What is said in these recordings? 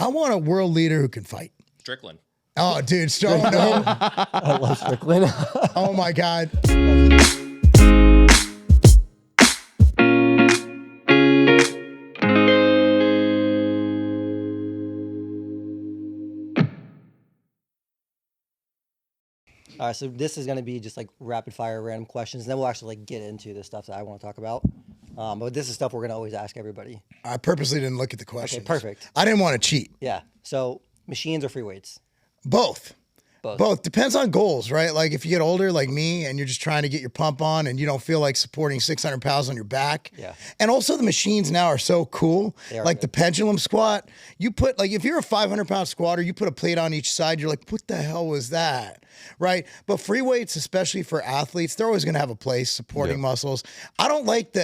I want a world leader who can fight. Strickland. Oh, dude, no. I love Strickland. Oh my God. All right, so this is going to be just like rapid fire random questions, and then we'll actually like get into the stuff that I want to talk about. But this is stuff we're going to always ask everybody. I purposely didn't look at the questions. Okay, perfect. I didn't want to cheat. Yeah. So machines or free weights? Both. Both. Depends on goals, right? Like if you get older like me and you're just trying to get your pump on and you don't feel like supporting 600 pounds on your back. Yeah. And also the machines now are so cool. Like the pendulum squat, you put like, if you're a 500-pound squatter, you put a plate on each side. You're like, what the hell was that? Right. But free weights, especially for athletes, they're always going to have a place supporting muscles. The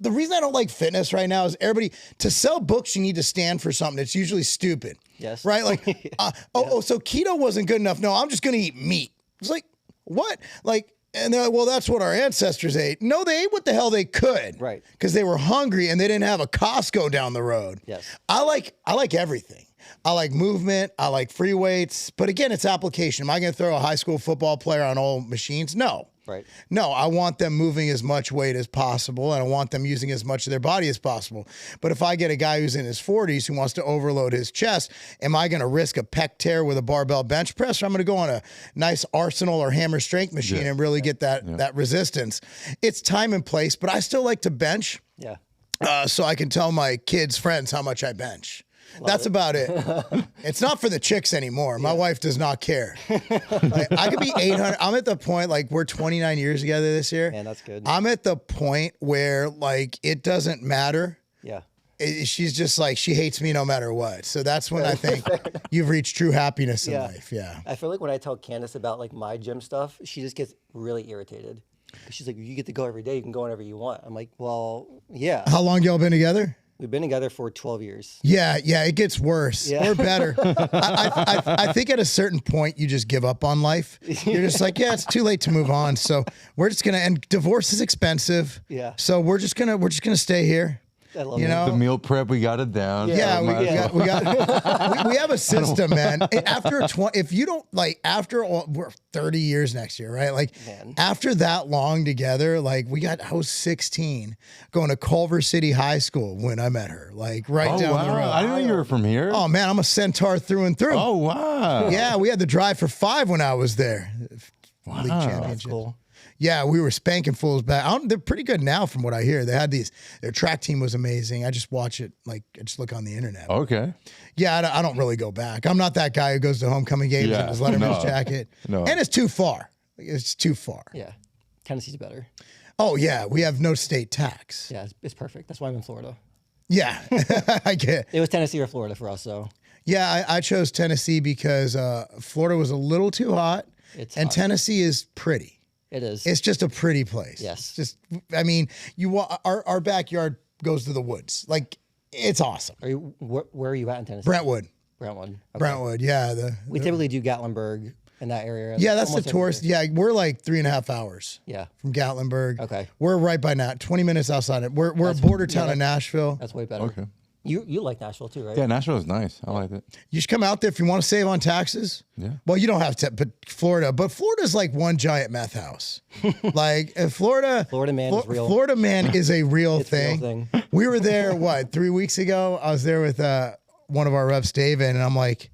reason I don't like fitness right now is everybody, to sell books, you need to stand for something. It's usually stupid. Yes. Right. Like, so keto wasn't good enough. No, I'm just going to eat meat. It's like, what? Like, and they're like, well, that's what our ancestors ate. No, they ate what the hell they could. Right. Because they were hungry and they didn't have a Costco down the road. Yes. I like everything. I like movement. I like free weights. But again, it's application. Am I going to throw a high school football player on all machines? No. Right. No, I want them moving as much weight as possible, and I want them using as much of their body as possible. But if I get a guy who's in his 40s who wants to overload his chest, am I going to risk a pec tear with a barbell bench press, or I'm going to go on a nice Arsenal or hammer strength machine and really get that resistance? It's time and place, but I still like to bench. Yeah. So I can tell my kids' friends how much I bench. That's about it. It's not for the chicks anymore. My wife does not care. Like, I could be 800. I'm at the point, like, we're 29 years together this year. Man, that's good. I'm at the point where, like, it doesn't matter. Yeah. She's just like, she hates me no matter what. So that's when I think you've reached true happiness in life. Yeah. I feel like when I tell Candace about like my gym stuff, she just gets really irritated. She's like, you get to go every day. You can go whenever you want. I'm like, well, yeah. How long y'all been together? We've been together for 12 years. Yeah, it gets worse or better. I think at a certain point you just give up on life. You're just like, yeah, it's too late to move on. So we're just gonna, and divorce is expensive. Yeah. So we're just gonna stay here. I love you know, the meal prep, we got it down. Yeah, we have a system, man. If you don't like, we're 30 years next year, right? Like after that long together, like I was 16 going to Culver City High School when I met her, like down the road. I didn't know you were from here. Oh man, I'm a Centaur through and through. Oh wow. Yeah, we had to drive for 5 when I was there. Wow. League championship. That's cool. Yeah, we were spanking fools back. They're pretty good now from what I hear. They had their track team was amazing. I just watch it, I just look on the internet. Okay. Yeah, I don't really go back. I'm not that guy who goes to homecoming games in his Letterman's jacket. No. And it's too far. It's too far. Yeah. Tennessee's better. Oh, yeah. We have no state tax. Yeah, it's perfect. That's why I'm in Florida. Yeah, I get it. It was Tennessee or Florida for us, so. Yeah, I chose Tennessee because Florida was a little too hot. It's hot. Tennessee is pretty. It is. It's just a pretty place. Yes. Our backyard goes to the woods. Like, it's awesome. Where are you at in Tennessee? Brentwood. Okay. Brentwood, yeah. We typically do Gatlinburg in that area. Yeah, that's the tourist. Yeah, we're like 3.5 hours. Yeah. From Gatlinburg. Okay. We're right by 20 minutes outside it. We're a border town of Nashville. That's way better. Okay. You like Nashville too, right? Yeah, Nashville is nice. I like it. You should come out there if you want to save on taxes. Yeah. Well, you don't have to, but Florida's like one giant meth house. Like Florida man is real. Florida man is a real thing. We were there, 3 weeks ago? I was there with one of our reps, David, and I'm like,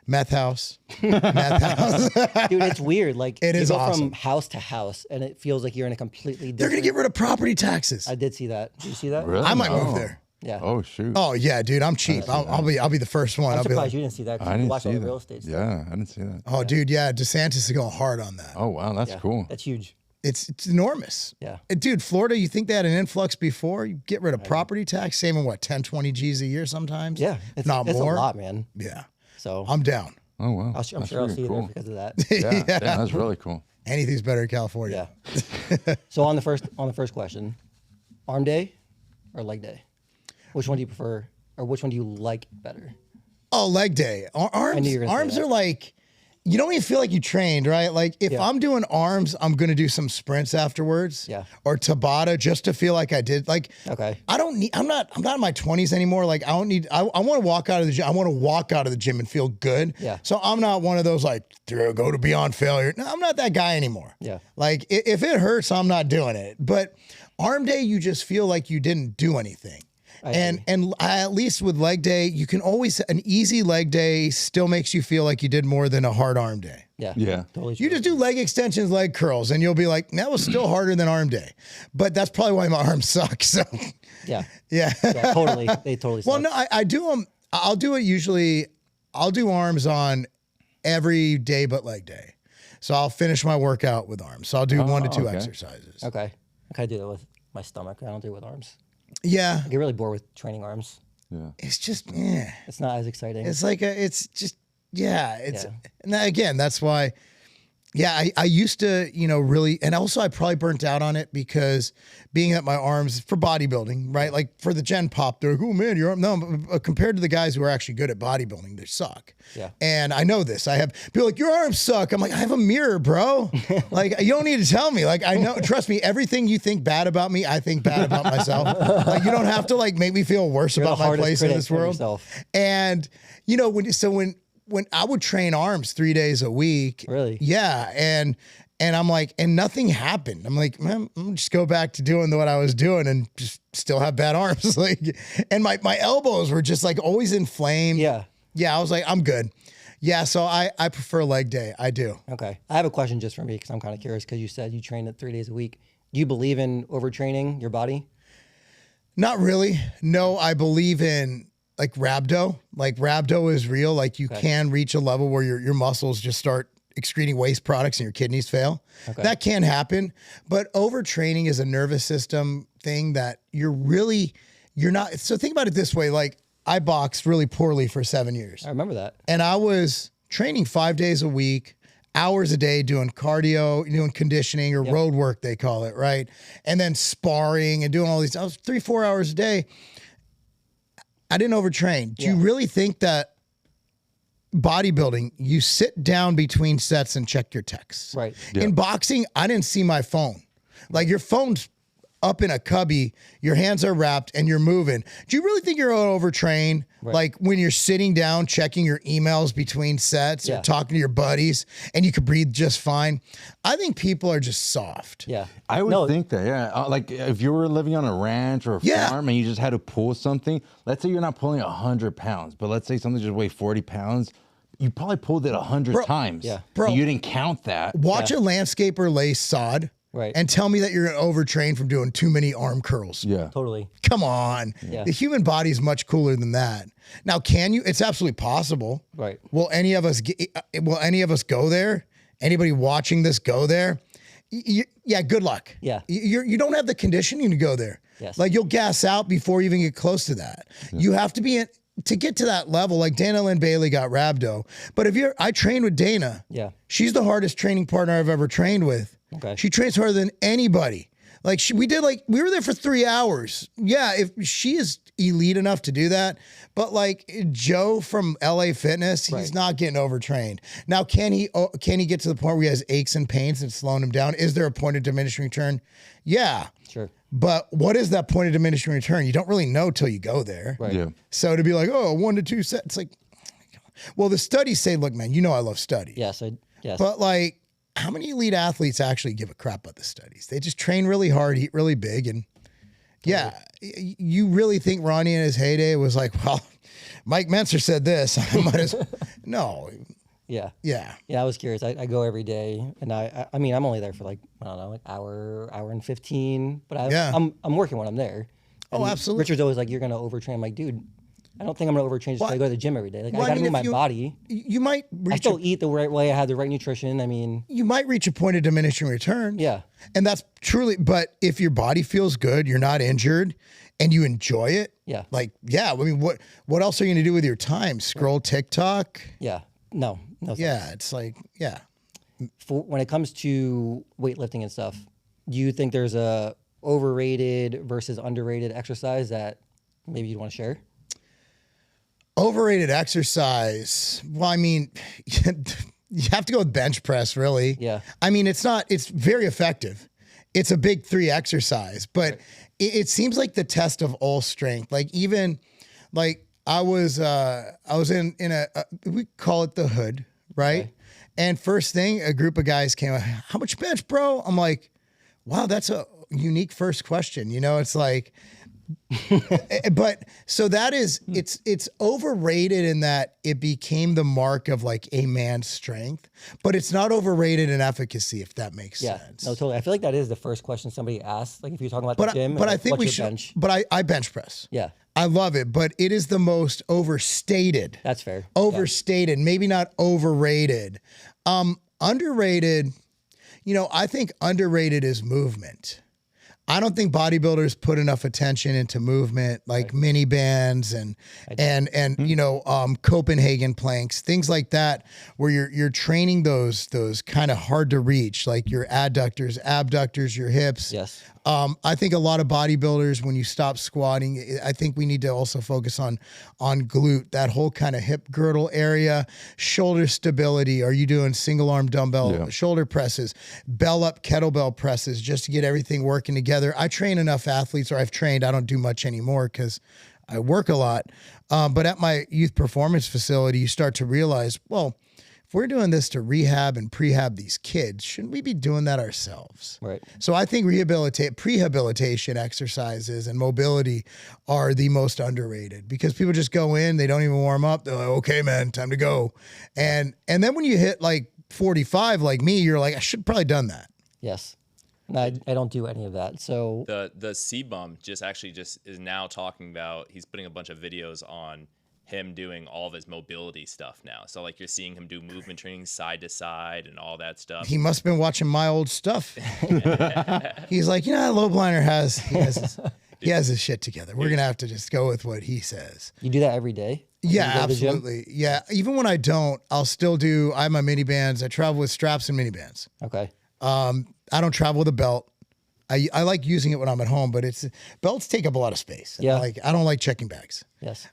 meth house. Meth house. Dude, it's weird. Like it is go awesome. From house to house, and it feels like you're in a completely different... They're going to get rid of property taxes. I did see that. Did you see that? Really? I might move there. Yeah. Oh shoot. Oh yeah, dude, I'm cheap. I'll be the first one. I'm I'll surprised be like, you didn't see that. I didn't watch see all the that. real estate stuff. Yeah, I didn't see that. Oh, dude, yeah, DeSantis is going hard on that. Oh wow, that's cool. That's huge. It's enormous. Yeah. And dude, Florida, you think they had an influx before? You get rid of property tax, saving 10, 20 G's a year sometimes? Yeah. If not more. It's a lot, man. Yeah. So I'm down. Oh wow. I'm sure I'll see you there because of that. Yeah, damn, that's really cool. Anything's better in California. Yeah. So on the first question, arm day or leg day? Which one do you prefer, or which one do you like better? Oh, leg day. Arms are like, you don't even feel like you trained, right? Like if I'm doing arms, I'm going to do some sprints afterwards, or Tabata just to feel like I did. Like, I don't need, I'm not in my 20s anymore. Like I don't need, I want to walk out of the gym. I want to walk out of the gym and feel good. So I'm not one of those like, go to beyond failure. No, I'm not that guy anymore. Like if it hurts, I'm not doing it. But arm day, you just feel like you didn't do anything. And at least with leg day, you can always, an easy leg day still makes you feel like you did more than a hard arm day. Yeah. Totally you just do leg extensions, leg curls, and you'll be like, that was still harder than arm day. But that's probably why my arms suck. So yeah, totally. They totally suck. Well, no, I do them. I'll do it usually. I'll do arms on every day but leg day. So I'll finish my workout with arms. So I'll do 1 to 2 exercises. Okay. I do that with my stomach. I don't do it with arms. Yeah. I get really bored with training arms. Yeah. It's just, It's not as exciting. It's like it's just, and again, that's why, I used to, really, and also I probably burnt out on it because being at my arms for bodybuilding, right? Like for the Gen Pop, they're like, oh man, your arm, no, but compared to the guys who are actually good at bodybuilding, they suck. And I know this. I have people like, your arms suck. I'm like, I have a mirror, bro. Like, you don't need to tell me. Like, I know, trust me, everything you think bad about me, I think bad about myself. Like, you don't have to like make me feel worse about my place in this world. And when I would train arms 3 days a week. Really? Yeah. And I'm like, and nothing happened. I'm like, man, I'm just go back to doing what I was doing and just still have bad arms. Like, and my elbows were just like always inflamed. Yeah. I was like, I'm good. Yeah. So I prefer leg day. I do. Okay. I have a question just for me because I'm kind of curious because you said you train it 3 days a week. Do you believe in overtraining your body? Not really. No, I believe in like rhabdo. Like rhabdo is real. Like you can reach a level where your muscles just start excreting waste products and your kidneys fail. That can happen. But overtraining is a nervous system thing that you're not. So think about it this way. Like I boxed really poorly for 7 years. I remember that. And I was training 5 days a week, hours a day, doing cardio, doing conditioning or road work, they call it, right? And then sparring and doing all these. I was 3-4 hours a day. I didn't overtrain. Do you really think that bodybuilding, you sit down between sets and check your texts? Right. In boxing, I didn't see my phone. Like your phone's up in a cubby, your hands are wrapped and you're moving. Do you really think you're overtrained? Like when you're sitting down, checking your emails between sets or talking to your buddies and you could breathe just fine? I think people are just soft. I would think that, like if you were living on a ranch or a farm and you just had to pull something, let's say you're not pulling 100 pounds, but let's say something just weighed 40 pounds. You probably pulled it 100 times. Bro, you didn't count that. Watch a landscaper lay sod. And tell me that you're going to overtrain from doing too many arm curls. Totally. Come on. The human body is much cooler than that. Now, can you? It's absolutely possible. Will any of us go there? Anybody watching this go there? Yeah, good luck. You don't have the conditioning to go there. Like you'll gas out before you even get close to that. You have to be to get to that level. Like Dana Lynn Bailey got rhabdo. But I trained with Dana. She's the hardest training partner I've ever trained with. She trains harder than anybody. Like we were there for 3 hours. Yeah, if she is elite enough to do that, but like Joe from LA Fitness, he's not getting overtrained. Now, can he get to the point where he has aches and pains and slowing him down? Is there a point of diminishing return? Yeah. Sure. But what is that point of diminishing return? You don't really know till you go there. So to be like, 1 to 2 sets, it's like, well, the studies say, look, man, I love studies. Yes. But like, how many elite athletes actually give a crap about the studies? They just train really hard, eat really big. And you really think Ronnie in his heyday was like, well, Mike Mentzer said this. I might as well. No. Yeah, I was curious. I go every day and I mean, I'm only there for like, I don't know, like hour and 15, but I'm working when I'm there. And absolutely. Richard's always like, you're going to overtrain. I'm like, dude, I don't think I'm going to overtrain just because I go to the gym every day. Like, I got to move my body. You might I still eat the right way. I have the right nutrition. I mean, you might reach a point of diminishing returns. And that's truly, but if your body feels good, you're not injured and you enjoy it. I mean, what else are you going to do with your time? Scroll TikTok? No. It's like, when it comes to weightlifting and stuff, do you think there's a overrated versus underrated exercise that maybe you'd want to share? Overrated exercise. Well, I mean, You have to go with bench press, really. Yeah. I mean, it's very effective. It's a big 3 exercise, but it seems like the test of all strength. Like even like I was in we call it the hood, right? Okay. And first thing, a group of guys came up, how much bench, bro? I'm like, wow, that's a unique first question. You know, it's like, but so that is, it's overrated in that it became the mark of like a man's strength, but it's not overrated in efficacy, if that makes sense. No, totally. I feel like that is the first question somebody asks. Like if you're talking about the gym, but like, I think what's we your should, bench? but I bench press. Yeah. I love it, but it is the most overstated. That's fair. Overstated, maybe not overrated. Underrated, you know, I think underrated is movement. I don't think bodybuilders put enough attention into movement, like mini bands and you know, Copenhagen planks, things like that, where you're training those kind of hard to reach, like your adductors, abductors, your hips. Yes. I think a lot of bodybuilders, when you stop squatting, I think we need to also focus on glute, that whole kind of hip girdle area, shoulder stability. Are you doing single arm dumbbell shoulder presses, bell up kettlebell presses, just to get everything working together? I train enough athletes, or I've trained, I don't do much anymore because I work a lot. But at my youth performance facility, you start to realize, well, if we're doing this to rehab and prehab these kids, shouldn't we be doing that ourselves? Right. So I think prehabilitation exercises and mobility are the most underrated, because people just go in, they don't even warm up. They're like, okay, man, time to go. And then when you hit like 45, like me, you're like, I should probably done that. Yes. No, I don't do any of that. So the C-Bum just is now talking about, he's putting a bunch of videos on him doing all of his mobility stuff now. So like you're seeing him do movement training side to side and all that stuff. He must have been watching my old stuff. He's like, you know, Lobliner he has his shit together. We're going to have to just go with what he says. you do that every day? Yeah, When you go to the gym? absolutely. Yeah. Even when I don't, I'll still do, I have my mini bands. I travel with straps and mini bands. Okay. I don't travel with a belt. I like using it when I'm at home, but belts take up a lot of space. Yeah. I don't like checking bags. Yes.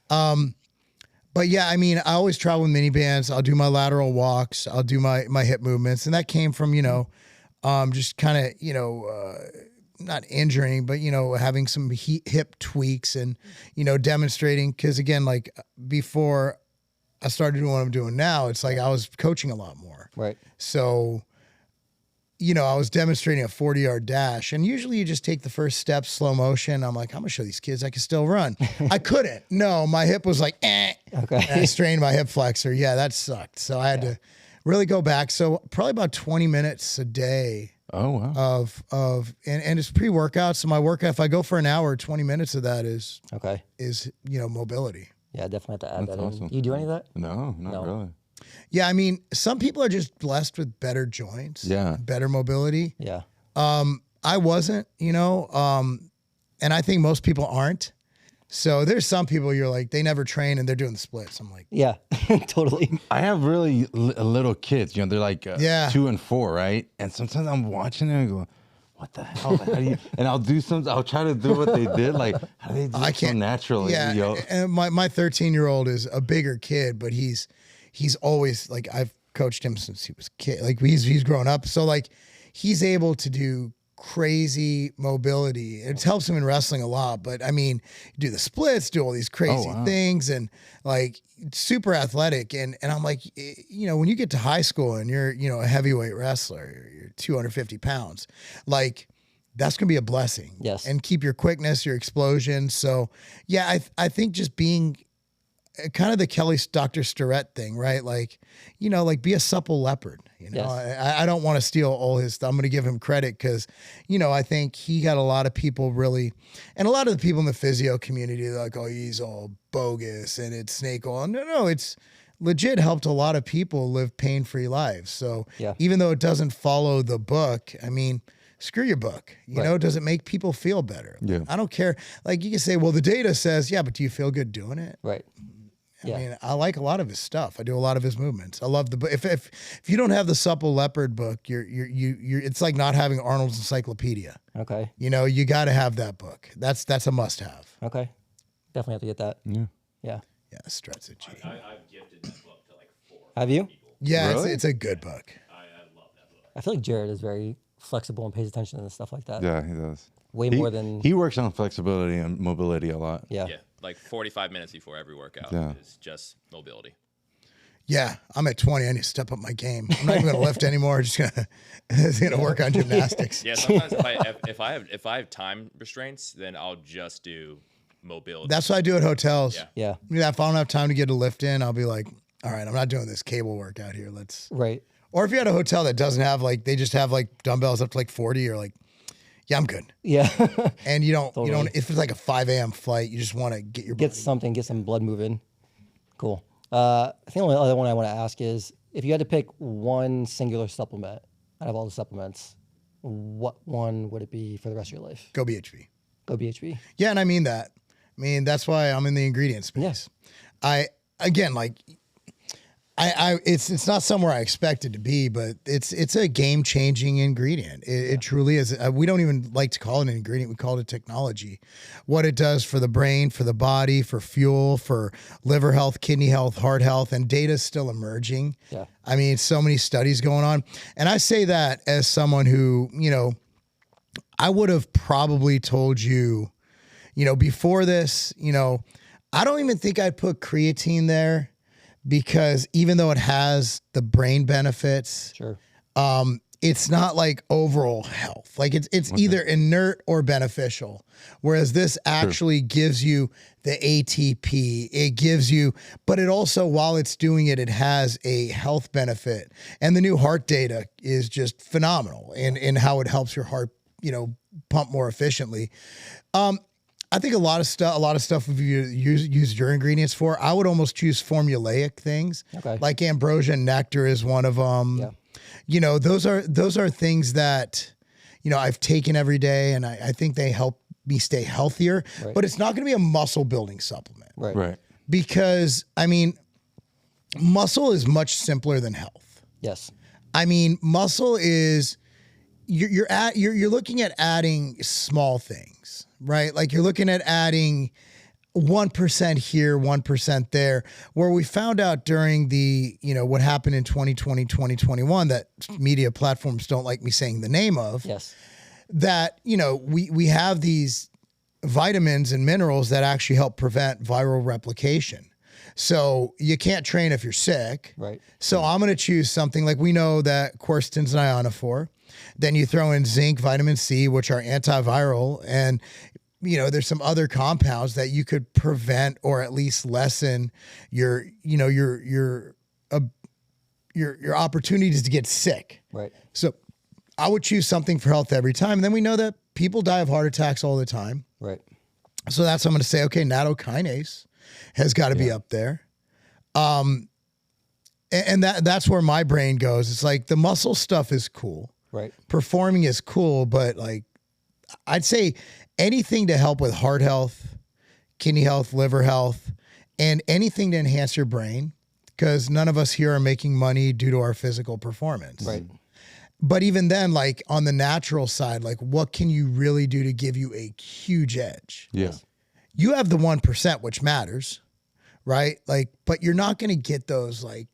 But yeah, I mean, I always travel with mini bands. I'll do my lateral walks. I'll do my hip movements. And that came from, you know, just kind of, you know, not injuring, but, you know, having some hip tweaks and, you know, demonstrating. Because again, like before I started doing what I'm doing now, it's like I was coaching a lot more. Right. So, you know, I was demonstrating a 40-yard dash, and usually you just take the first step, slow motion. I'm like, I'm gonna show these kids I can still run. I couldn't. No, my hip was like, Okay. and I strained my hip flexor. Yeah, that sucked. So I had to really go back. So probably about 20 minutes a day. Oh, wow. And it's pre-workout. So my workout, if I go for an hour, 20 minutes of that is Okay. you know, mobility. Yeah, I definitely have to add That's that awesome. in. Do you do any of that? No, not really. Yeah, I mean, some people are just blessed with better joints. Yeah. Better mobility. Yeah. I wasn't, you know, and I think most people aren't. So there's some people you're like, they never train and they're doing the splits. I'm like, Yeah, totally. I have really little kids, you know, they're like 2 and 4, right? And sometimes I'm watching them and go, what the hell? How do you? And I'll try to do what they did. Like, how do they do it so naturally? Yeah. You know? And my 13-year-old is a bigger kid, but he's always like, I've coached him since he was a kid. Like he's grown up. So like he's able to do crazy mobility. It helps him in wrestling a lot, but I mean, do the splits, do all these crazy things, and like super athletic. And I'm like, you know, when you get to high school and you're, you know, a heavyweight wrestler, you're 250 pounds, like that's going to be a blessing. Yes. And keep your quickness, your explosion. So yeah, I think just being kind of the Kelly Dr. Starrett thing, right? Like, you know, like be a supple leopard. You know, Yes. I don't want to steal all his stuff. I'm going to give him credit because, you know, I think he got a lot of people really, and a lot of the people in the physio community, they're like, oh, he's all bogus and it's snake oil. No, it's legit helped a lot of people live pain-free lives. So even though it doesn't follow the book, I mean, screw your book. You know, does it make people feel better? Yeah. I don't care. Like you can say, well, the data says, yeah, but do you feel good doing it? Right. I mean, I like a lot of his stuff. I do a lot of his movements. I love the book. If you don't have the Supple Leopard book, you're it's like not having Arnold's Encyclopedia. Okay. You know, you got to have that book. That's a must have. Okay. Definitely have to get that. Yeah. Yeah. Yeah, strategy. I've gifted that book to like 4 Have you? people. Yeah, Really? it's a good book. I love that book. I feel like Jared is very flexible and pays attention to stuff like that. Yeah, he does. Way more than He works on flexibility and mobility a lot. yeah. Yeah, like 45 minutes before every workout is just mobility. Yeah, I'm at 20. I need to step up my game. I'm not even going to lift anymore. Just gonna work on gymnastics. Yeah, sometimes if I have time restraints, then I'll just do mobility. That's what I do at hotels. Yeah. Yeah. If I don't have time to get a lift in, I'll be like, all right, I'm not doing this cable workout here. Let's. Right. Or if you're at a hotel that doesn't have they just have dumbbells up to 40, you're like, yeah, I'm good. Yeah. And you don't, Totally. if it's like a 5 a.m. flight, you just want to get your Get body. get some blood moving. Cool. I think the only other one I want to ask is if you had to pick one singular supplement out of all the supplements, what one would it be for the rest of your life? goBHB. goBHB. Yeah, and I mean that. I mean, that's why I'm in the ingredient space. Yes. It's not somewhere I expected to be, but it's a game-changing ingredient. It truly is. We don't even like to call it an ingredient. We call it a technology. What it does for the brain, for the body, for fuel, for liver health, kidney health, heart health, and data is still emerging. Yeah. I mean, so many studies going on. And I say that as someone who, I would have probably told you, before this, I don't even think I'd put creatine there. Because even though it has the brain benefits, Sure. It's not like overall health. Like it's either inert or beneficial. Whereas this actually gives you the ATP. It gives you, but it also, while it's doing it, it has a health benefit. And the new heart data is just phenomenal in how it helps your heart, pump more efficiently. I think a lot of stuff if you use your ingredients for, I would almost choose formulaic things. Okay. Like ambrosia and nectar is one of them. Yeah. Those are things that, I've taken every day, and I think they help me stay healthier. Right. But it's not going to be a muscle building supplement. Right. Right. Because muscle is much simpler than health. Yes. Muscle is you're looking at adding small things, right? Like you're looking at adding 1% here, 1% there, where we found out during the, what happened in 2020, 2021, that media platforms don't like me saying the name of, Yes. that, we have these vitamins and minerals that actually help prevent viral replication. So you can't train if you're sick. Right. So I'm going to choose something like we know that quercetin's an ionophore. Then you throw in zinc, vitamin C, which are antiviral. And, there's some other compounds that you could prevent or at least lessen your opportunities to get sick. Right. So I would choose something for health every time. And then we know that people die of heart attacks all the time. Right. So that's what I'm going to say, okay, nattokinase has got to be up there. And that's where my brain goes. It's like the muscle stuff is cool. Right. Performing is cool, but I'd say anything to help with heart health, kidney health, liver health, and anything to enhance your brain, because none of us here are making money due to our physical performance. Right. But even then, on the natural side, what can you really do to give you a huge edge? Yeah. You have the 1%, which matters, right? But you're not going to get those, and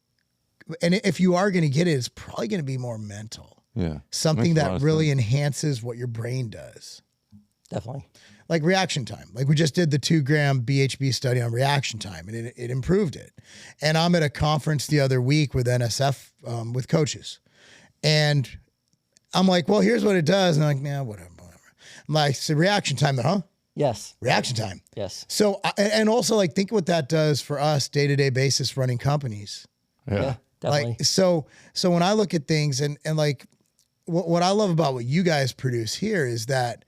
if you are going to get it, it's probably going to be more mental. Yeah. Something Makes a lot that of really sense. enhances what your brain does. Definitely. Like reaction time. We just did the 2-gram BHB study on reaction time, and it improved it. And I'm at a conference the other week with NSF, with coaches. And I'm like, well, here's what it does. And I'm like, nah, whatever. I'm like, so reaction time, huh? Yes. Reaction time. Yes. So, and also think what that does for us day-to-day basis running companies. Yeah. Definitely. So when I look at things and what I love about what you guys produce here is that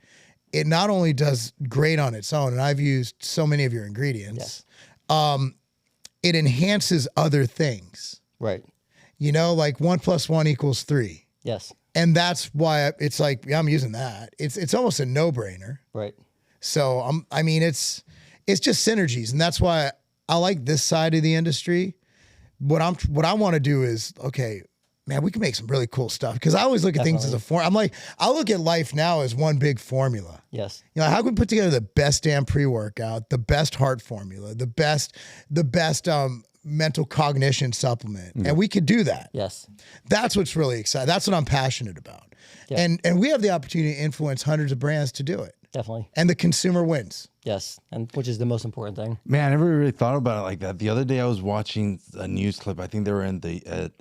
it not only does great on its own, and I've used so many of your ingredients, it enhances other things. Right. 1 + 1 = 3. Yes. And that's why it's I'm using that. It's almost a no-brainer. Right. So it's just synergies, and that's why I like this side of the industry. What I want to do is, okay, man, we can make some really cool stuff, because I always look at things as a form. I look at life now as one big formula. Yes. How can we put together the best damn pre-workout, the best heart formula, the best mental cognition supplement, and we could do that. Yes. That's what's really exciting. That's what I'm passionate about. Yeah. And we have the opportunity to influence hundreds of brands to do it. Definitely. And the consumer wins. Yes. And which is the most important thing. Man, I never really thought about it like that. The other day I was watching a news clip. I think they were in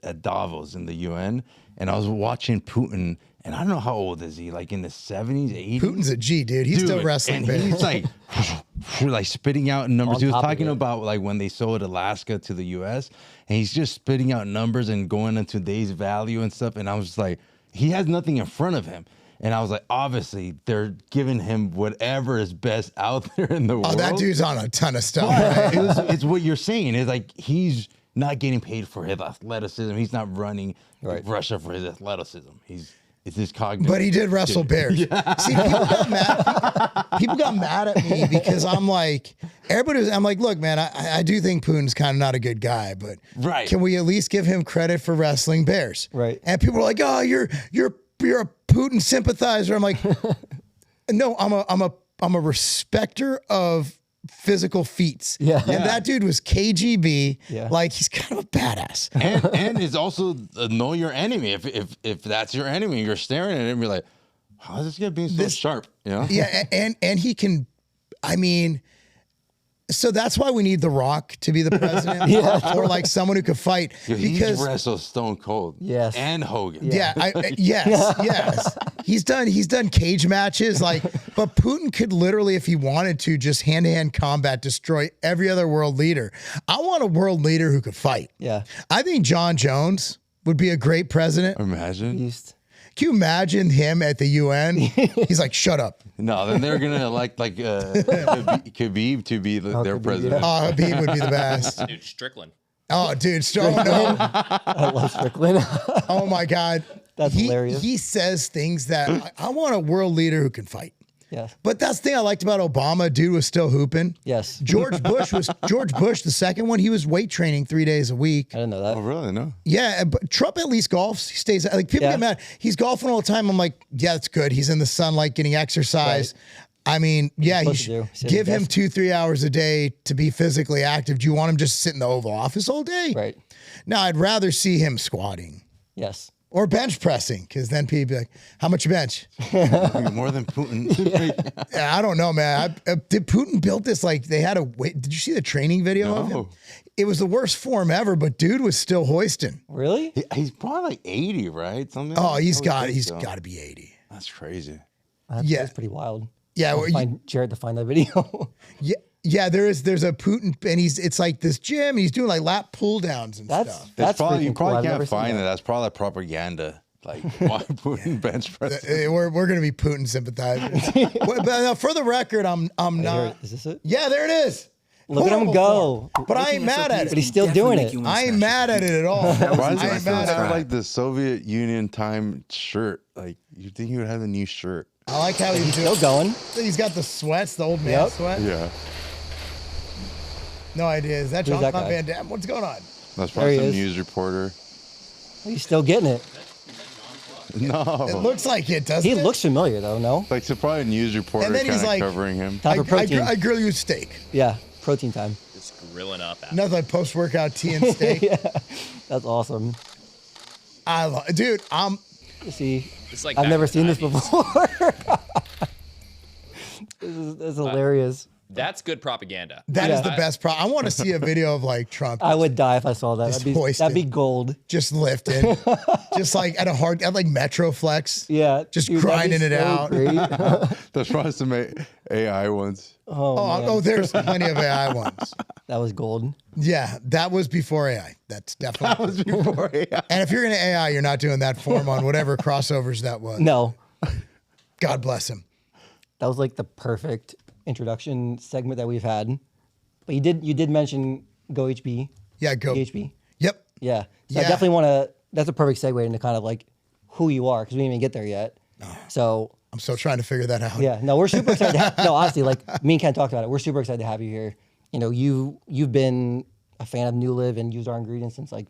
at Davos in the UN, and I was watching Putin. And I don't know how old is he, like in the 70s, 80s? Putin's a G, dude. He's still wrestling. And bears. he's like spitting out numbers. On He was top of talking it. about like when they sold Alaska to the US, and he's just spitting out numbers and going into today's value and stuff. And I was just like, he has nothing in front of him. And I was like, obviously, they're giving him whatever is best out there in the world. Oh, that dude's on a ton of stuff. Right? It's what you're saying. It's like he's not getting paid for his athleticism. He's not running Russia for his athleticism. It's his cognitive. But he did wrestle bears. Yeah. See, people got mad at me because I'm like, I'm like, look, man, I do think Putin's kind of not a good guy, but can we at least give him credit for wrestling bears? Right. And people are like, oh, you're a Putin sympathizer. I'm like, no, I'm a respecter of physical feats. Yeah. And that dude was KGB. Yeah. Like, he's kind of a badass. and it's also know your enemy. If that's your enemy, you're staring at him, you're like, how is this guy being so sharp? You know? Yeah, and he can, I mean, so that's why we need The Rock to be the president, or like someone who could fight. Yo, because he's wrestled Stone Cold, Yes, and Hogan. Yes. He's done cage matches, like, but Putin could literally, if he wanted to, just hand-to-hand combat destroy every other world leader. I want a world leader who could fight. Yeah, I think John Jones would be a great president. Imagine. Can you imagine him at the UN? He's like, shut up. No, then they're gonna elect like Khabib to be their president. Oh, Habib would be the best. Dude, Strickland. Oh, dude, no. I love Strickland. Oh my God. That's hilarious. He says things that I want a world leader who can fight. Yes. But that's the thing I liked about Obama. Dude was still hooping. Yes. George Bush, the second one. He was weight training 3 days a week. I didn't know that. Oh, really? No. Yeah, but Trump at least golfs. He stays like people get mad. He's golfing all the time. I'm like, yeah, that's good. He's in the sunlight getting exercise. Right. I mean, yeah, he should give him 2-3 hours a day to be physically active. Do you want him just sit in the Oval Office all day? Right. No, I'd rather see him squatting. Yes. Or bench pressing, because then people be like, how much you bench? More than Putin. Yeah, I don't know, man. Did Putin build this like they had a wait? Did you see the training video of him? It was the worst form ever, but dude was still hoisting. Really? He's probably like 80, right? Something. Oh, he's got to be 80. That's crazy. That's pretty wild. Yeah, Find Jared to find that video. Yeah, there's a Putin, and it's like this gym, and he's doing like lap pull downs and stuff. That's probably, you freaking cool. probably I've never can't seen find that. it. That's probably propaganda. Like why Putin bench press. We're gonna be Putin sympathizers. But now, for the record, I'm not. Is this it? Yeah, there it is. Look at him Horrible go. form. But I ain't mad at But it. he's still doing it. I ain't mad at it at all. Why does I it ain't still mad have at it. like the Soviet Union time shirt? Like you think he would have a new shirt? I like how he's Still going. He's got the sweats, the old man sweat. Yeah. No idea. Is that Who's that Jean-Claude guy? Van Damme? What's going on? That's There probably he some is. news reporter. He's still getting it. No. It looks like it, doesn't He it? looks familiar though. No. Like so probably a news reporter And then kind he's of like- covering him. Time for protein. I grill you steak. Yeah. Protein time. Just grilling up. After. Nothing like post-workout tea and steak. That's awesome. Dude, See, It's like I've back never in the seen this 90s. before. This is hilarious. That's good propaganda. that is Yeah. the best I want to see a video of like Trump I would die if I saw that. Just That'd hoisted. be gold. just lifting, just like at like Metroflex. Yeah. Just dude, that'd be grinding it so out. great. There's probably some AI ones. Oh, there's plenty of AI ones. That was gold. Yeah, that was before AI. That's definitely. Was before AI. And if you're gonna AI, you're not doing that form on whatever crossovers that was. No, God bless him. that was like the perfect introduction segment that we've had. But you did mention goHB. Yeah, go. GHB. Yep. Yeah. So Yeah. I definitely want to. That's a perfect segue into kind of like who you are because we didn't even get there yet. So I'm still trying to figure that out. yeah, no, we're super excited. No, honestly, like me and Ken talked about it. We're super excited to have you here. You know, you've been a fan of NuLiv and used our ingredients since like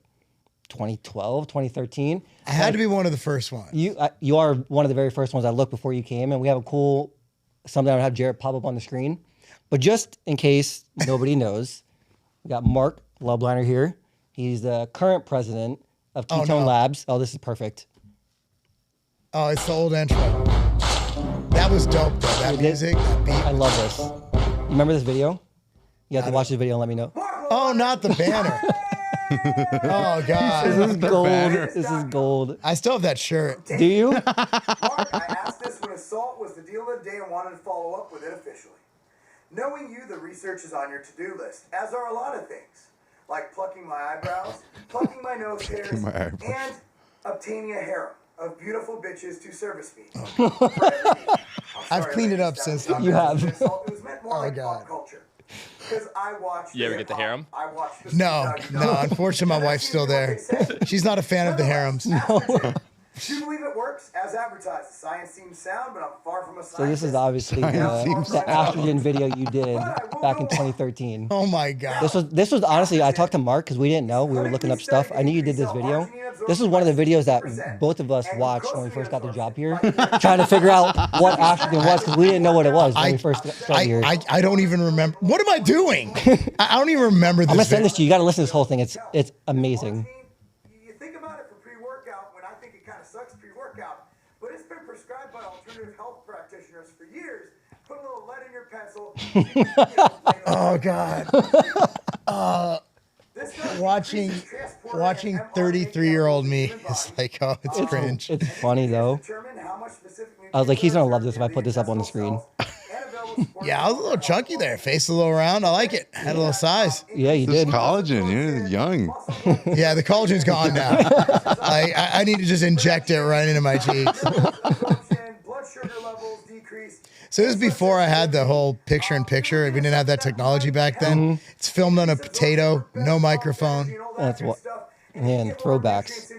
2012, 2013. I had to be one of the first ones. You are one of the very first ones I looked before you came, and we have a cool something I would have Jared pop up on the screen. But just in case nobody knows, we got Marc Lobliner here. He's the current president of Ketone no. Labs. Oh, this is perfect. Oh, it's the old intro. That was dope, though. That music, that beat. I love this. You remember this video? You have to watch this video and let me know. Oh, not the banner. Oh, God. This is gold. This is gold. I still have that shirt. Do you? Mark, I asked this when assault was the deal of the day and wanted to follow up with it officially. Knowing you, the research is on your to-do list, as are a lot of things, like plucking my eyebrows, plucking my nose hairs, and obtaining a harem of beautiful bitches to service me. I've cleaned it up since then. You have. It was meant more like God. pop culture. Because I watched. You ever get the harem? I watched the No, unfortunately, my wife's still there. She's not a fan of the harems. Do you believe it works as advertised? The science seems sound, but I'm far from a scientist. So this is obviously the Astragin video you did back in 2013. Oh, my God. This was honestly, I talked to Mark because we didn't know. We were looking up stuff. I knew you did this video. This was one of the videos that both of us watched when we first got the job here, trying to figure out what Astragin was because we didn't know what it was when we first started here. I don't even remember. What am I doing? I don't even remember this. I'm going to send this to you. You got to listen to this whole thing. It's amazing. You think about it for pre-workout when I think it kind of sucks pre-workout, but it's been prescribed by alternative health practitioners for years. Put a little lead in your pencil. Oh, God. Watching 33-year-old me is like, oh, it's cringe. It's funny, though. I was like, he's going to love this if I put this up on the screen. Yeah, I was a little chunky there. Face a little round. I like it. Had a little size. Yeah, you did. Collagen, you're young. Yeah, the collagen's gone now. I need to just inject it right into my cheeks. Blood sugar levels decrease. So this is before I had the whole picture-in-picture. We didn't have that technology back then. It's filmed on a potato, no microphone. That's what. Man, throwbacks. So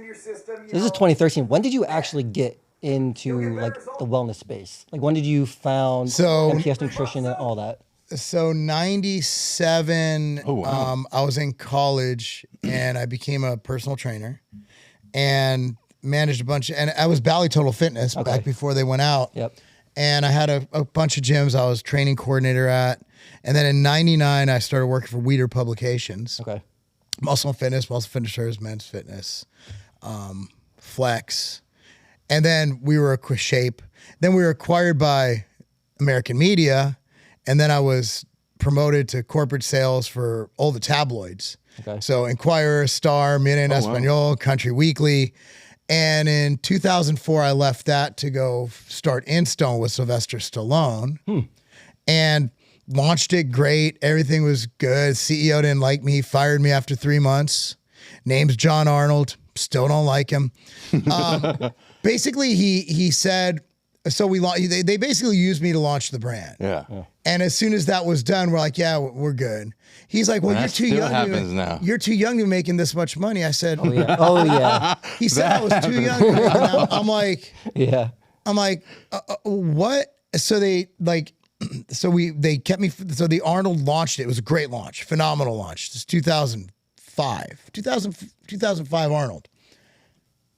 this is 2013. When did you actually get into like the wellness space? Like when did you found MTS Nutrition and all that? So 97, I was in college and I became a personal trainer and managed a bunch and I was Bally Total Fitness back before they went out. Yep. And I had a bunch of gyms I was training coordinator at. And then in 99, I started working for Weider Publications. Okay. Muscle and Fitness Service, Men's Fitness, Flex. And then we were a Shape. Then we were acquired by American Media. And then I was promoted to corporate sales for all the tabloids. Okay. So Inquirer, Star, Mina en Espanol, Country Weekly. And in 2004, I left that to go start InStone with Sylvester Stallone and launched it great. Everything was good. CEO didn't like me, fired me after 3 months. Name's John Arnold. Still don't like him. Basically, he said, so they basically used me to launch the brand. Yeah. And as soon as that was done, we're like, yeah, we're good. He's like, well, you're too young. You're too young to be making this much money. I said, oh yeah. Oh yeah. He said I was too young. And I'm like, yeah. I'm like, what? So they kept me. So the Arnold launched it. It was a great launch, phenomenal launch. It's 2005 Arnold.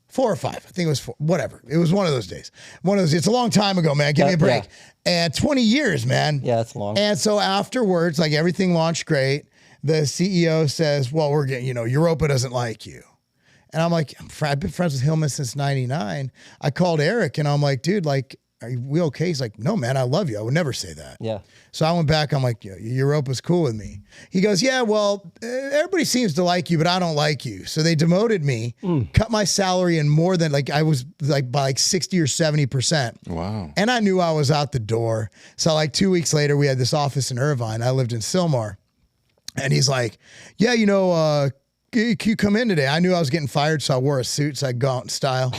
4 or 5. I think it was 4. Whatever. It was one of those days. It's a long time ago, man. Give me a break. Yeah. And 20 years, man. Yeah, that's long. And so afterwards, like everything launched great. The CEO says, well, we're getting, Europa doesn't like you. And I'm like, I've been friends with Hillman since 99. I called Eric and I'm like, dude, like, are we okay? He's like, no, man, I love you. I would never say that. Yeah. So I went back. I'm like, Europa's cool with me. He goes, yeah, well, everybody seems to like you, but I don't like you. So they demoted me, cut my salary in more than I was like by 60 or 70%. Wow. And I knew I was out the door. So like 2 weeks later, we had this office in Irvine. I lived in Sylmar. And he's like, yeah, can you come in today? I knew I was getting fired, so I wore a suit so I could go out in style.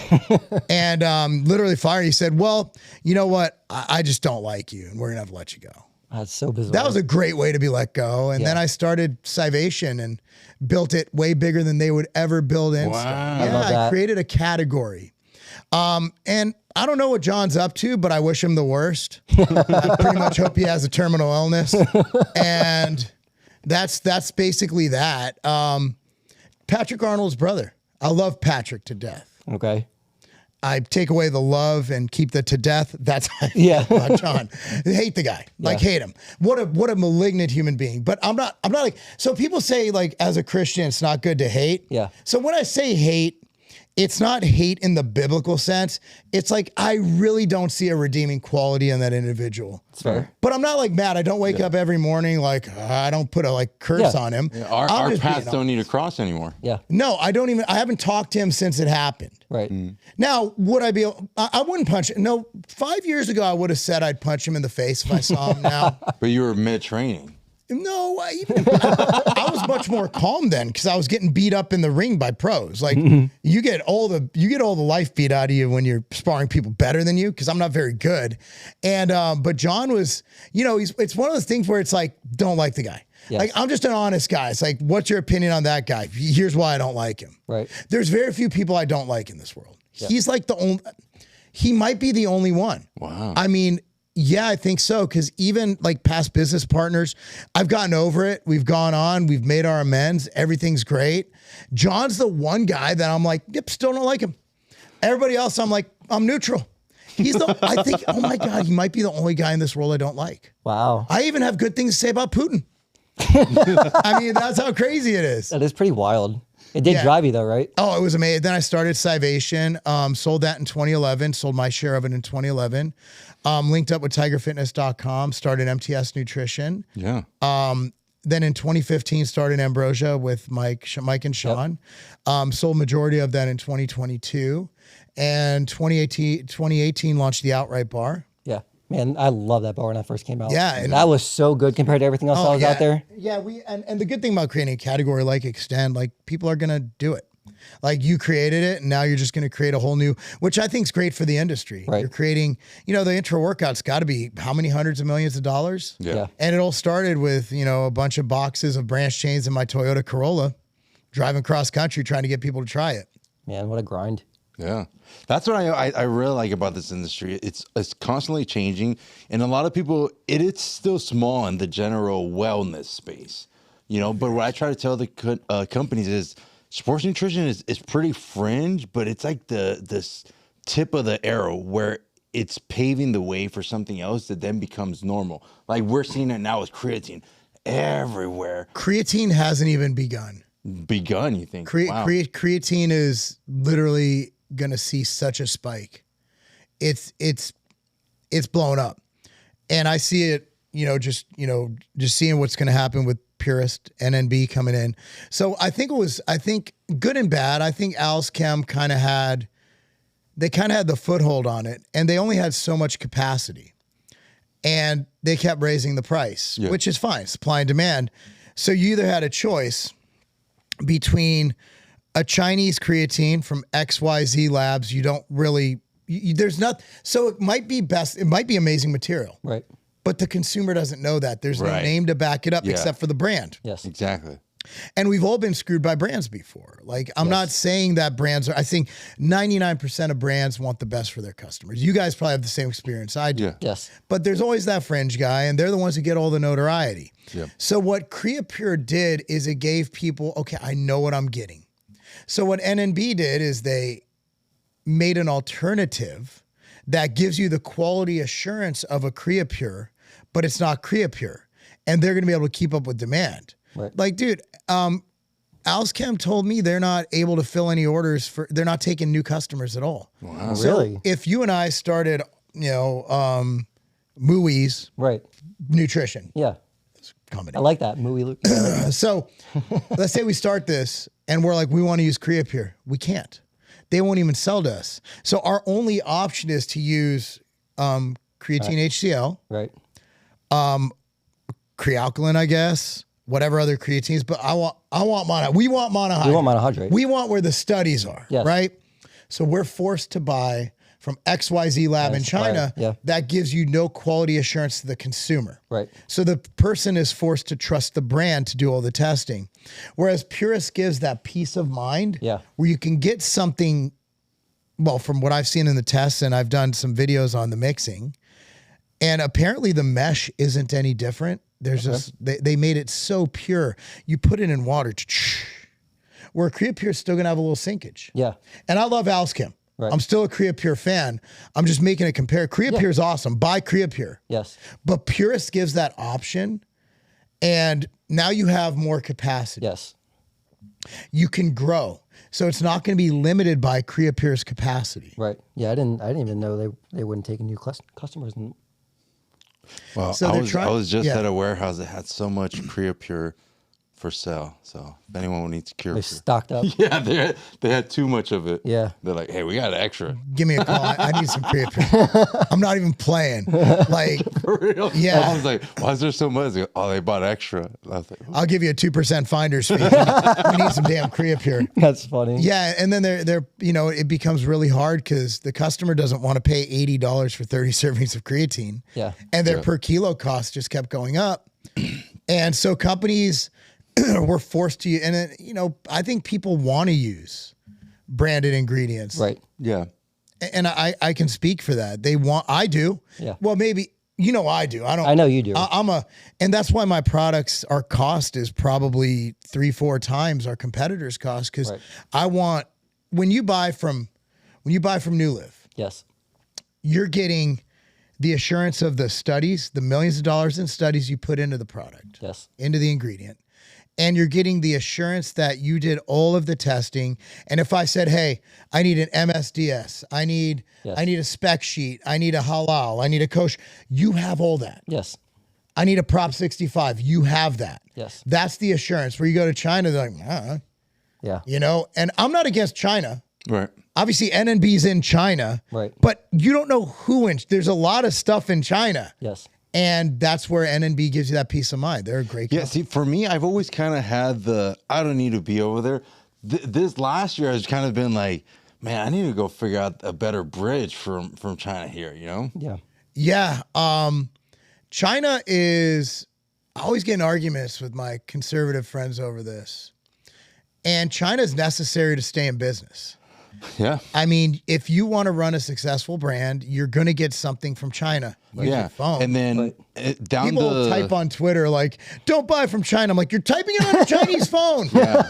And literally fired. He said, well, you know what? I just don't like you, and we're going to have to let you go. That's so bizarre. That was a great way to be let go. And then I started Scivation and built it way bigger than they would ever build InStone. Wow. Yeah, I created a category. And I don't know what John's up to, but I wish him the worst. I pretty much hope he has a terminal illness. And that's basically that. Patrick Arnold's brother. I love Patrick to death. Okay. I take away the love and keep the to death. That's how I feel Yeah. about John. Hate the guy. Like hate him. What a malignant human being. But I'm not like, so people say like as a Christian, it's not good to hate. Yeah. So when I say hate, it's not hate in the biblical sense. It's like, I really don't see a redeeming quality in that individual. It's fair. But I'm not like mad. I don't wake up every morning like, I don't put a like curse on him. Yeah, I'm our just paths being don't need to cross anymore. Yeah. No, I haven't talked to him since it happened. Right. Now, would I be, I wouldn't punch him. No, 5 years ago, I would have said I'd punch him in the face if I saw him now. But you were mid-training. No, I was much more calm then because I was getting beat up in the ring by pros. Like you get all the life beat out of you when you're sparring people better than you because I'm not very good. And but John was, it's one of those things where it's like, don't like the guy. Yes. Like I'm just an honest guy. It's like, what's your opinion on that guy? Here's why I don't like him. Right. There's very few people I don't like in this world. Yeah. He's like he might be the only one. Wow. I mean, yeah, I think so. Because even like past business partners, I've gotten over it. We've gone on. We've made our amends. Everything's great. John's the one guy that I'm like, yep, still don't like him. Everybody else, I'm like, I'm neutral. I think, oh my God, he might be the only guy in this world I don't like. Wow. I even have good things to say about Putin. I mean, that's how crazy it is. That is pretty wild. It did drive you though, right? Oh, it was amazing. Then I started Scivation, sold that in 2011, sold my share of it in 2011. Linked up with tigerfitness.com, started MTS Nutrition. Yeah. Then in 2015, started Ambrosia with Mike and Sean. Sold majority of that in 2022. And 2018 launched the Outright Bar. Yeah. Man, I love that bar when that first came out. Yeah, and that was so good compared to everything else that was out there. Yeah, and the good thing about creating a category like Extend, like people are gonna do it. Like you created it, and now you're just gonna create a whole new, which I think is great for the industry. Right. You're creating, the intro workout's got to be how many hundreds of millions of dollars? Yeah. And it all started with a bunch of boxes of branch chains in my Toyota Corolla, driving cross country trying to get people to try it. Man, what a grind. Yeah, that's what I really like about this industry. It's constantly changing, and a lot of people, it's still small in the general wellness space, But what I try to tell the companies is, sports nutrition is pretty fringe, but it's like this tip of the arrow where it's paving the way for something else that then becomes normal. Like we're seeing it now with creatine everywhere. Creatine hasn't even begun. You think? Wow. Creatine is literally going to see such a spike. It's blown up, and I see it. Just seeing what's going to happen with Purist NNB coming in. So I think good and bad. I think Al's Chem kind of had the foothold on it, and they only had so much capacity, and they kept raising the price, which is fine, supply and demand. So you either had a choice between a Chinese creatine from XYZ Labs, there's not, so it might be amazing material. Right. But the consumer doesn't know that. There's no name to back it up except for the brand. Yes. Exactly. And we've all been screwed by brands before. Like, I'm not saying that I think 99% of brands want the best for their customers. You guys probably have the same experience I do. Yeah. Yes. But there's always that fringe guy, and they're the ones who get all the notoriety. Yep. So what CreaPure did is it gave people, okay, I know what I'm getting. So what NNB did is they made an alternative that gives you the quality assurance of a CreaPure, but it's not CreaPure. And they're going to be able to keep up with demand. Right. Like, dude, Al's Chem told me they're not able to fill any orders they're not taking new customers at all. Wow. So Really? if you and I started, Mooey's Right. Nutrition. Yeah. Comedy. I like that movie. So let's say we start this and we're like, we want to use CreaPure. We can't. They won't even sell to us. So our only option is to use creatine HCl, Right. Crealkaline, I guess, whatever other creatines. But we want monohydrate. We want monohydrate. We want where the studies are, Yes. right? So we're forced to buy from XYZ Lab in China. Yeah. That gives you no quality assurance to the consumer. Right. So the person is forced to trust the brand to do all the testing. Whereas Purist gives that peace of mind where you can get something, well, from what I've seen in the tests, and I've done some videos on the mixing, and apparently the mesh isn't any different. There's just, they made it so pure. You put it in water, where CreaPure is still going to have a little sinkage. Yeah. And I love Al's Chem. Right. I'm still a Creapure fan. I'm just making a compare. Creapure is awesome. Buy Creapure. Yes. But Purist gives that option, and now you have more capacity. Yes. You can grow. So it's not going to be limited by Creapure's capacity. Right. Yeah, I didn't even know they wouldn't take new customers. Well, So I was just at a warehouse that had so much Creapure for sale. So if anyone needs They Creapure, stocked up. yeah, they had too much of it. Yeah. They're like, hey, we got extra. Give me a call. I need some Creapure. I'm not even playing. Like, For real? Yeah. I was like, why is there so much? They go, oh, they bought extra. I was like, I'll give you a 2% finder's fee. We need some damn Creapure. That's funny. Yeah, and then they're it becomes really hard because the customer doesn't want to pay $80 for 30 servings of creatine. Yeah. And their per kilo cost just kept going up. And so companies were forced to, and I think people want to use branded ingredients. Right. yeah. And I can speak for that. I do. Yeah. Well, maybe, I do. I know you do. And that's why my products, our cost is probably 3-4 times our competitors' cost. Cause Right. when you buy from NuLiv, Yes. you're getting the assurance of the studies, the millions of dollars in studies you put into the product, Yes. into the ingredient. And you're getting the assurance that you did all of the testing. And if I said, hey, I need an MSDS, I need a spec sheet, I need a halal, I need a kosher, you have all that. Yes. I need a Prop 65, you have that. Yes. That's the assurance. Where you go to China, they're like, Yeah. and I'm not against China. Right. Obviously, NNB's in China. Right. But you don't know there's a lot of stuff in China. Yes. And that's where NNB gives you that peace of mind. They're a great company. Yeah, see, for me, I've always kind of had I don't need to be over there. This last year has kind of been like, man, I need to go figure out a better bridge from China here, Yeah. Yeah. China is, I always get in arguments with my conservative friends over this. And China is necessary to stay in business. Yeah. I mean, if you want to run a successful brand, you're going to get something from China. Use your phone. And then down People type on Twitter like, don't buy from China. I'm like, you're typing it on a Chinese phone. Yeah.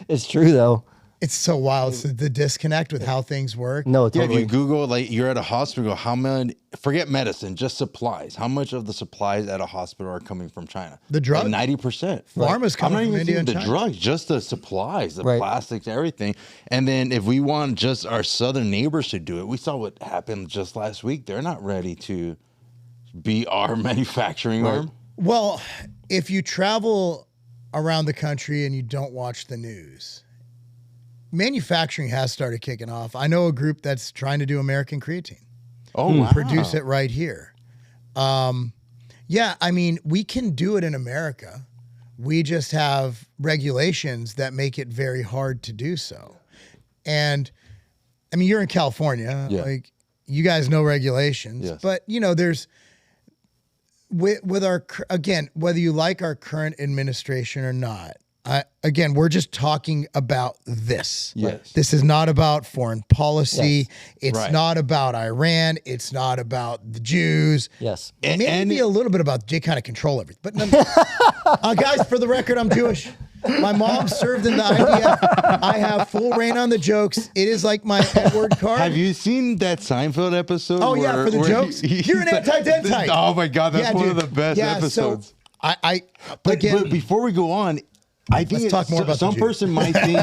It's true though. It's so wild. It's the disconnect with how things work. No, Yeah, if totally. you Google, like, you're at a hospital, how many, forget medicine, just supplies. How much of the supplies at a hospital are coming from China? The drugs? Like 90%. Pharma's coming I'm from not even India saying and the China. drugs, just the supplies, the Right. plastics, everything. And then if we want just our southern neighbors to do it, we saw what happened just last week. They're not ready to be our manufacturing arm. Well, if you travel around the country and you don't watch the news, manufacturing has started kicking off. I know a group that's trying to do American creatine. Oh, wow. Produce it right here. Yeah, I mean, we can do it in America. We just have regulations that make it very hard to do so. And I mean, you're in California. Yeah. Like, you guys know regulations. Yes. But, there's with our, again, whether you like our current administration or not, again, we're just talking about this. Yes. This is not about foreign policy. Yes. It's Right. not about Iran. It's not about the Jews. Yes. Maybe a little bit about they kind of control everything. But guys, for the record, I'm Jewish. My mom served in the IDF. I have full reign on the jokes. It is like my Edward card. Have you seen that Seinfeld episode? Oh, yeah, for the jokes? You're an anti-dentite. Oh, my God. That's Yeah, one dude. of the best Yeah, episodes. So But before we go on, I think Let's talk more about the some Jews. person might think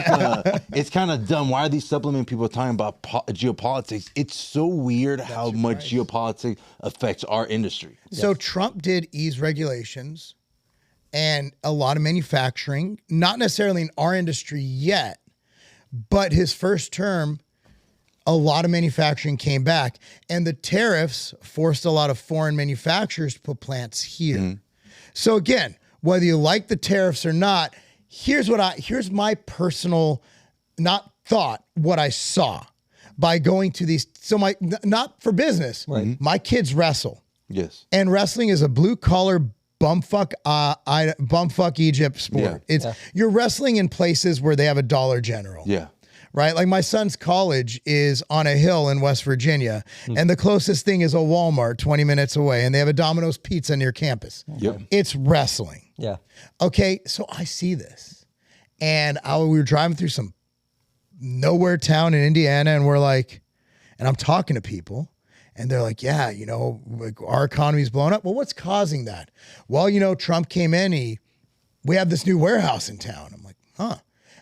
it's kind of dumb. Why are these supplement people talking about geopolitics? It's so weird how much geopolitics affects our industry. So Trump did ease regulations and a lot of manufacturing, not necessarily in our industry yet, but his first term, a lot of manufacturing came back, and the tariffs forced a lot of foreign manufacturers to put plants here. Mm-hmm. So again, whether you like the tariffs or not, here's my personal, not thought, what I saw by going to these. So not for business, Right. my kids wrestle. Yes. And wrestling is a blue collar bumfuck Egypt sport. Yeah. You're wrestling in places where they have a Dollar General. Yeah. Right? Like my son's college is on a hill in West Virginia, and the closest thing is a Walmart 20 minutes away, and they have a Domino's Pizza near campus. Yep. It's wrestling. Yeah. Okay, so I see this, and we were driving through some nowhere town in Indiana, and we're like, and I'm talking to people, and they're like, yeah, you know, like our economy's blown up. Well, what's causing that? Well, you know, Trump came in, we have this new warehouse in town. I'm like, huh.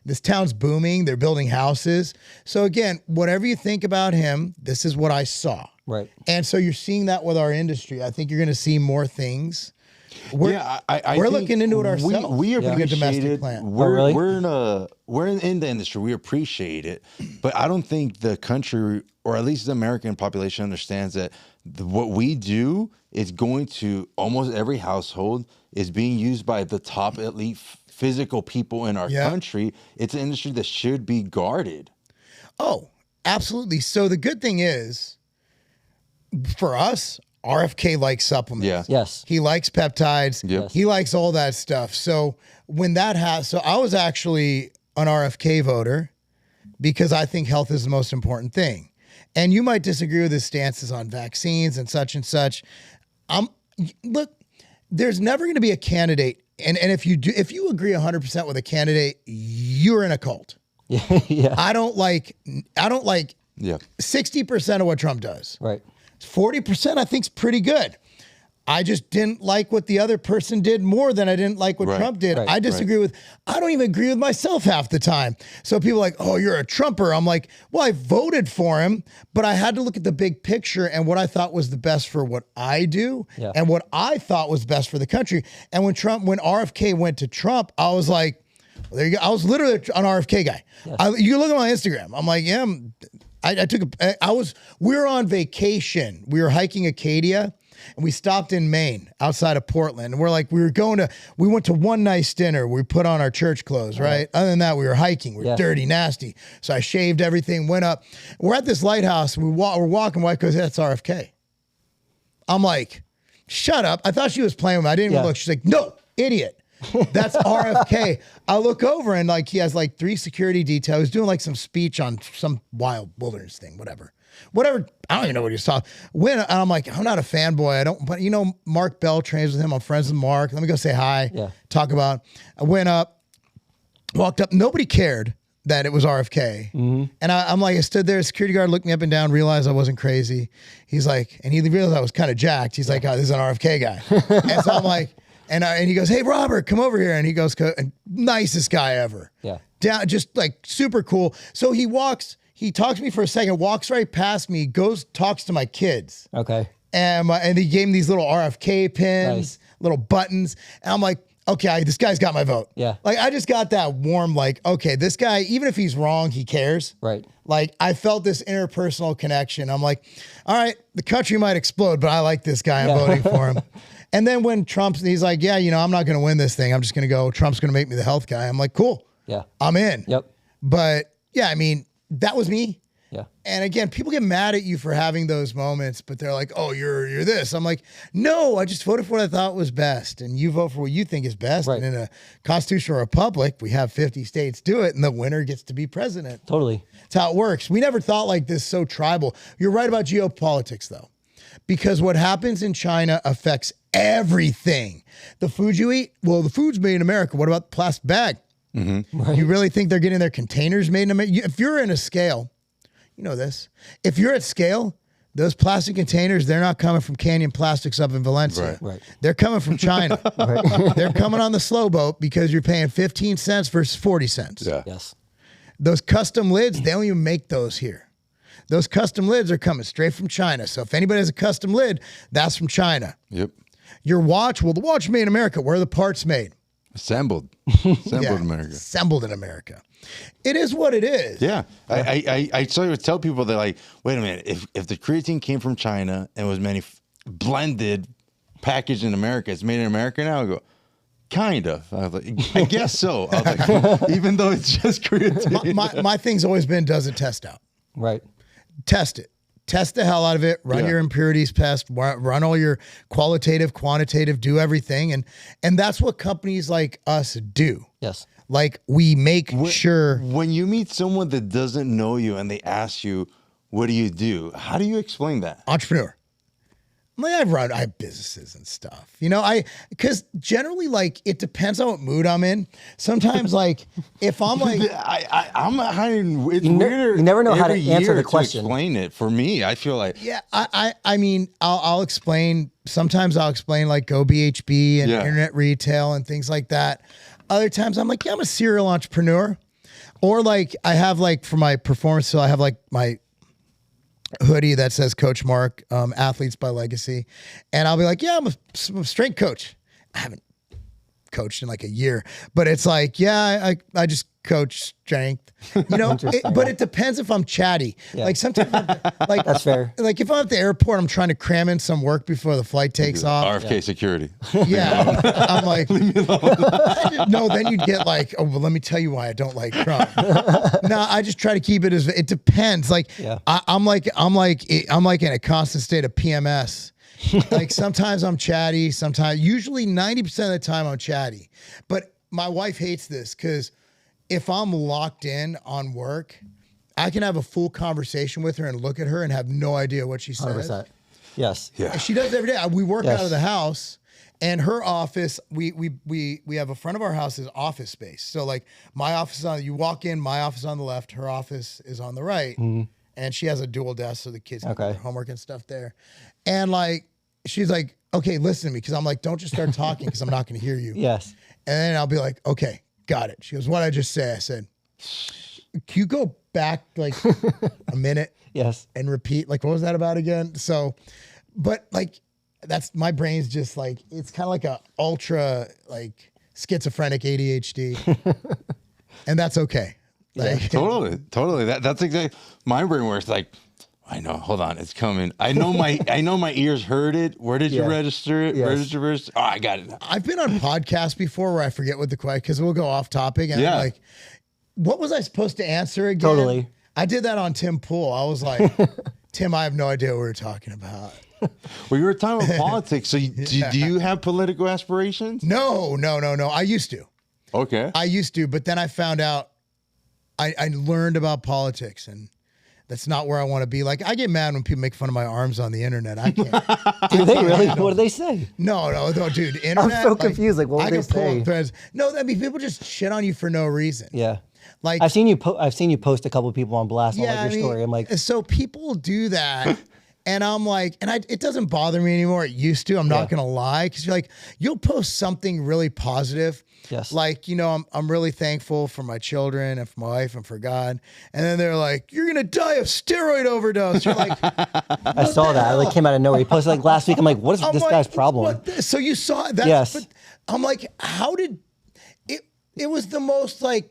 This town's booming. They're building houses. So again, whatever you think about him, this is what I saw. Right. And so you're seeing that with our industry. I think you're going to see more things. We're think looking into it ourselves. We appreciate a domestic it. plant. We're in the industry. We appreciate it, but I don't think the country, or at least the American population, understands that what we do is going to almost every household is being used by the top elite physical people in our country. It's an industry that should be guarded. Oh, absolutely. So the good thing is, for us, RFK likes supplements. Yeah. Yes. He likes peptides. Yep. He likes all that stuff. So when that so I was actually an RFK voter because I think health is the most important thing. And you might disagree with his stances on vaccines and such. Look, there's never going to be a candidate. And if you agree 100% with a candidate, you're in a cult. Yeah. I don't like 60% of what Trump does. Right. 40% I think is pretty good. I just didn't like what the other person did more than I didn't like what Trump did. Right. I disagree with, I don't even agree with myself half the time. So people are like, oh, you're a Trumper. I'm like, well, I voted for him, but I had to look at the big picture and what I thought was the best for what I do and what I thought was best for the country. And when RFK went to Trump, I was like, well, there you go. I was literally an RFK guy. Yes. You look at my Instagram. I'm like, yeah, we were on vacation. We were hiking Acadia and we stopped in Maine outside of Portland. And we went to one nice dinner. We put on our church clothes, right? Other than that, we were hiking. We were dirty, nasty. So I shaved everything, went up. We're at this lighthouse. We're walking. White goes, that's RFK. I'm like, shut up. I thought she was playing with me. I didn't even look. She's like, no, idiot. That's RFK. I look over and like he has like 3 security details. He's doing like some speech on some wild wilderness thing, whatever. I don't even know what he's talking. I'm like, I'm not a fanboy. But you know, Mark Bell trains with him. I'm friends with Mark. Let me go say hi. Yeah. Talk about. I went up, walked up. Nobody cared that it was RFK. Mm-hmm. And I'm like, I stood there. A security guard looked me up and down, realized I wasn't crazy. He's like, and he realized I was kind of jacked. He's like, oh, this is an RFK guy. And so I'm like. And he goes, hey, Robert, come over here. And he goes, nicest guy ever. Yeah. Just like super cool. So he talks to me for a second, walks right past me, talks to my kids. Okay. And he gave me these little RFK pins, little buttons. And I'm like, okay, this guy's got my vote. Yeah. Like I just got that warm, like, okay, this guy, even if he's wrong, he cares. Right. Like I felt this interpersonal connection. I'm like, all right, the country might explode, but I like this guy. I'm voting for him. And then when he's like, yeah, you know, I'm not going to win this thing. I'm just going to go, Trump's going to make me the health guy. I'm like, cool. Yeah. I'm in. Yep. But yeah, I mean, that was me. Yeah. And again, people get mad at you for having those moments, but they're like, oh, you're this. I'm like, no, I just voted for what I thought was best. And you vote for what you think is best. Right. And in a constitutional republic, we have 50 states do it and the winner gets to be president. Totally. That's how it works. We never thought like this so tribal. You're right about geopolitics though, because what happens in China affects everything. The food you eat, well, the food's made in America. What about the plastic bag? Mm-hmm. Right. You really think they're getting their containers made in America? If you're in a scale, you know this. If you're at scale, those plastic containers, they're not coming from Canyon Plastics up in Valencia. Right. They're coming from China. Right. They're coming on the slow boat because you're paying 15 cents versus 40 cents. Yeah. Yes. Those custom lids, they don't even make those here. Those custom lids are coming straight from China. So if anybody has a custom lid, that's from China. Yep. Your watch, well, the watch is made in America. Where are the parts made? Assembled in America. Assembled in America. It is what it is. Yeah. I tell people that like, wait a minute, if the creatine came from China and was blended, packaged in America, it's made in America now? I go, kind of. I was like, I guess so. I was like, even though it's just creatine. My thing's always been, does it test out? Right. Test it. Test the hell out of it. Run your impurities test. Run all your qualitative, quantitative. Do everything, and that's what companies like us do. Yes. Like we make sure. When you meet someone that doesn't know you and they ask you, "What do you do?" How do you explain that? Entrepreneur. I have businesses and stuff, because generally, like, it depends on what mood I'm in. Sometimes, like, if I'm like, I'm hiding. It's You weird. never know how to every answer year the question. Explain it for me. I feel like yeah, I mean, I'll explain. Sometimes I'll explain like goBHB and internet retail and things like that. Other times I'm like, yeah, I'm a serial entrepreneur, or like I have like for my performance, so I have like my hoodie that says Coach Mark, Athletes by Legacy. And I'll be like, yeah, I'm a strength coach. I haven't coached in like a year, but it's like, yeah, I just coach strength, but it depends if I'm chatty. Yeah. Like sometimes like That's fair. Like if I'm at the airport, I'm trying to cram in some work before the flight takes off. RFK security. Yeah. I'm like, no, then you'd get like, oh, well, let me tell you why I don't like Trump. No, I just try to keep it as, it depends. Like I'm like in a constant state of PMS. Like sometimes I'm chatty, usually 90% of the time I'm chatty, but my wife hates this because if I'm locked in on work, I can have a full conversation with her and look at her and have no idea what she says. 100%. Yes. Yeah. And she does every day. We work out of the house, and her office, we have a front of our house is office space. So like my office is on, you walk in, my office is on the left, her office is on the right. And she has a dual desk so the kids can do their homework and stuff there. And like, she's like, okay, listen to me. Cause I'm like, don't just start talking cause I'm not going to hear you. Yes. And then I'll be like, okay, got it. She goes, what'd I just say? I said, can you go back like a minute? Yes. And repeat? Like, what was that about again? So, but like, that's my brain's just like, it's kind of like a ultra like schizophrenic ADHD. And that's okay. Like, Totally. That's exactly my brain works. Like, I know. Hold on, it's coming. I know my ears heard it. Where did you register it? Yes. Where did you register? Oh, I got it now. I've been on podcasts before where I forget what the question, because we'll go off topic and I'm like, what was I supposed to answer again? Totally. I did that on Tim Pool. I was like, Tim, I have no idea what we're talking about. Well, you were talking about politics. So do you have political aspirations? No. I used to. Okay. I used to, but then I found out I learned about politics, and that's not where I want to be. Like, I get mad when people make fun of my arms on the internet. I can't. Do they really? What do they say? No, dude. Internet, I'm so confused. Like, what would they say? Threads. No, I mean, people just shit on you for no reason. Yeah. Like, I've seen you post a couple people on blast on like your story. I'm like, so people do that. And I'm like, it doesn't bother me anymore. It used to, I'm not going to lie. Cause you're like, you'll post something really positive. Yes. Like, I'm really thankful for my children and for my wife and for God. And then they're like, you're going to die of steroid overdose. You're like, I saw that. It like came out of nowhere. He posted like last week. I'm like, what is this guy's problem? So you saw that? Yes. But I'm like, how did it was the most like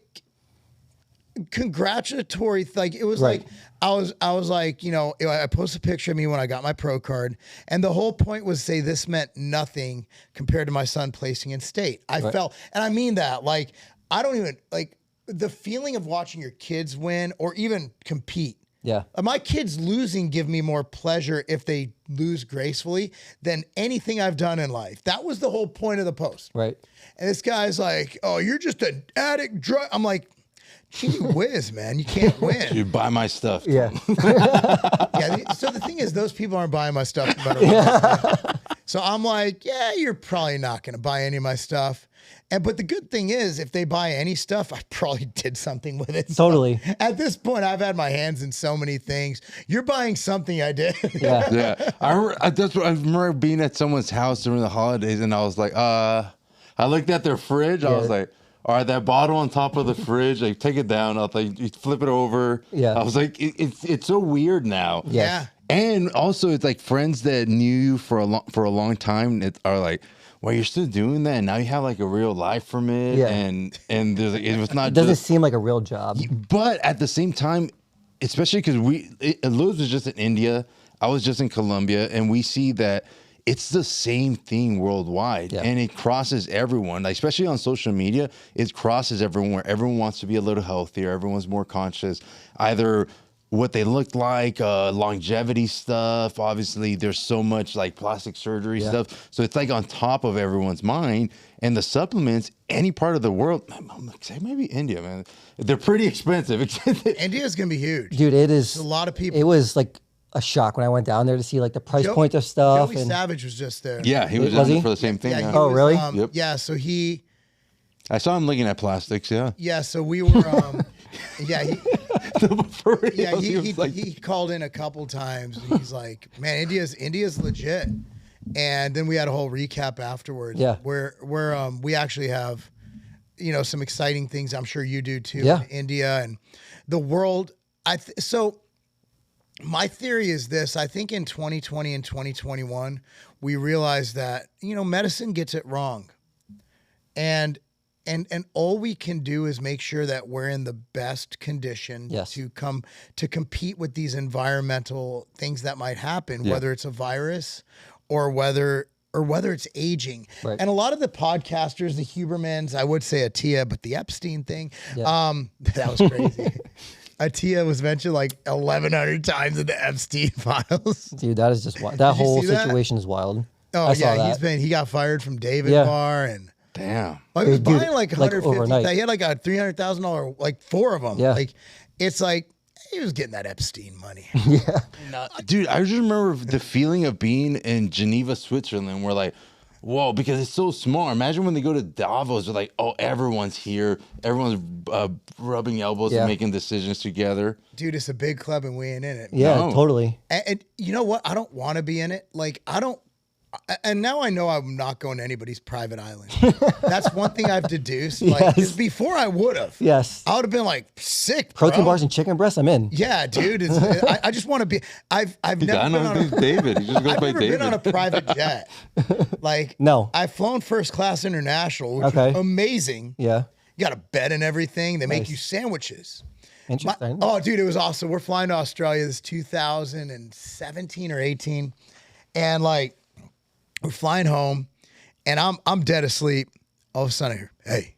congratulatory, like it was like I was like, I posted a picture of me when I got my pro card, and the whole point was say this meant nothing compared to my son placing in state. I felt, and I mean that, like, I don't even like the feeling of watching your kids win or even compete. Yeah. My kids losing give me more pleasure if they lose gracefully than anything I've done in life. That was the whole point of the post. Right. And this guy's like, oh, you're just an addict drug. I'm like, gee whiz, man, you can't win. You buy my stuff. Yeah. So the thing is, those people aren't buying my stuff. No matter so I'm like, yeah, you're probably not going to buy any of my stuff. But the good thing is, if they buy any stuff, I probably did something with it. Totally. So at this point, I've had my hands in so many things. You're buying something I did. Yeah. I remember being at someone's house during the holidays, and I was like, I looked at their fridge. I was like, all right, that bottle on top of the fridge, like take it down. I was like, you flip it over. Yeah. I was like, it's so weird now. Yeah. And also, it's like friends that knew you for a long time are like, well, you're still doing that, and now you have like a real life from it. Yeah. And there's like, it was not. It doesn't seem like a real job. But at the same time, especially because Lewis was just in India, I was just in Colombia, and we see that it's the same thing worldwide, and it crosses everyone. Like, especially on social media, it crosses everyone. Where everyone wants to be a little healthier, everyone's more conscious, either what they look like, longevity stuff. Obviously, there's so much like plastic surgery stuff, so it's like on top of everyone's mind. And the supplements, any part of the world, maybe India, man, they're pretty expensive. India's gonna be huge, dude. It is a lot of people. It was like a shock when I went down there to see like the price point of stuff. Joey and Savage was just there. Yeah, he was Was in he? for the same thing. Yeah, Yeah, he Oh, was, really? Yep. Yeah, so I saw him looking at plastics. Yeah. yeah, so we were, yeah, For real, yeah, he was like, he called in a couple times. And he's like, man, India's legit. And then we had a whole recap afterwards. Yeah. Where we actually have, some exciting things. I'm sure you do too. Yeah. In India and the world. So my theory is this. I think in 2020 and 2021, we realized that, medicine gets it wrong. And all we can do is make sure that we're in the best condition Yes. to compete with these environmental things that might happen, Yeah. whether it's a virus or whether it's aging. Right. And a lot of the podcasters, the Hubermans, I would say Atia, but the Epstein thing, Yeah. that was crazy. Atia was mentioned like 1,100 times in the Epstein files. Dude, that is just wild. That Did you whole see that? situation is wild. Oh I saw yeah, that. he got fired from David Yeah. Bar and. damn. He was Dude, buying like like 150. overnight. He had like a $300,000, like 4 of them. Yeah. Like, it's like he was getting that Epstein money. Yeah. Dude, I just remember the feeling of being in Geneva, Switzerland. We're like, whoa, because it's so small. Imagine when they go to Davos, they're like, oh, everyone's here. Everyone's rubbing elbows Yeah. and making decisions together. Dude, it's a big club and we ain't in it. Yeah, No. totally. And you know what? I don't want to be in it. Like, I don't. And now I know I'm not going to anybody's private island. That's one thing I've deduced. Like, Yes. 'cause before I would have. Yes. I would have been like sick. Protein bro. bars and chicken breasts, I'm in. Yeah, dude. I just want to be. I've I never been know on his a. name's David. He just goes I've by never David. been on a private jet. Like, No. I've flown first class international, which Okay. was amazing. Yeah. You got a bed and everything. They make Nice. you sandwiches. Interesting. Oh, dude, it was awesome. We're flying to Australia this 2017 or 18. And like, we're flying home and I'm dead asleep. All of a sudden I hear, hey,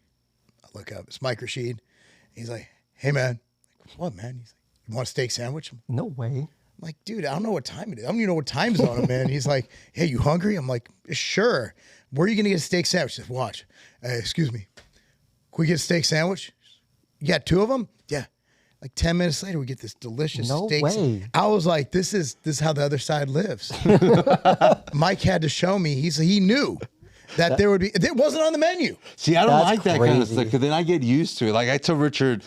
I look up, it's Mike Rashid. He's like, hey man. Like, what, man? He's like, you want a steak sandwich? I'm No way. like, dude, I don't know what time it is. I don't even know what time zone I'm in. He's like, hey, you hungry? I'm like, sure. Where are you going to get a steak sandwich? He says, watch. Hey, excuse me. Can we get a steak sandwich? You got 2 of them? Yeah. Like 10 minutes later, we get this delicious No steak. way. I was like, this is how the other side lives. Mike had to show me. He knew that there would be. It wasn't on the menu. See, I don't That's like that kind of crazy. stuff because then I get used to it. Like I told Richard,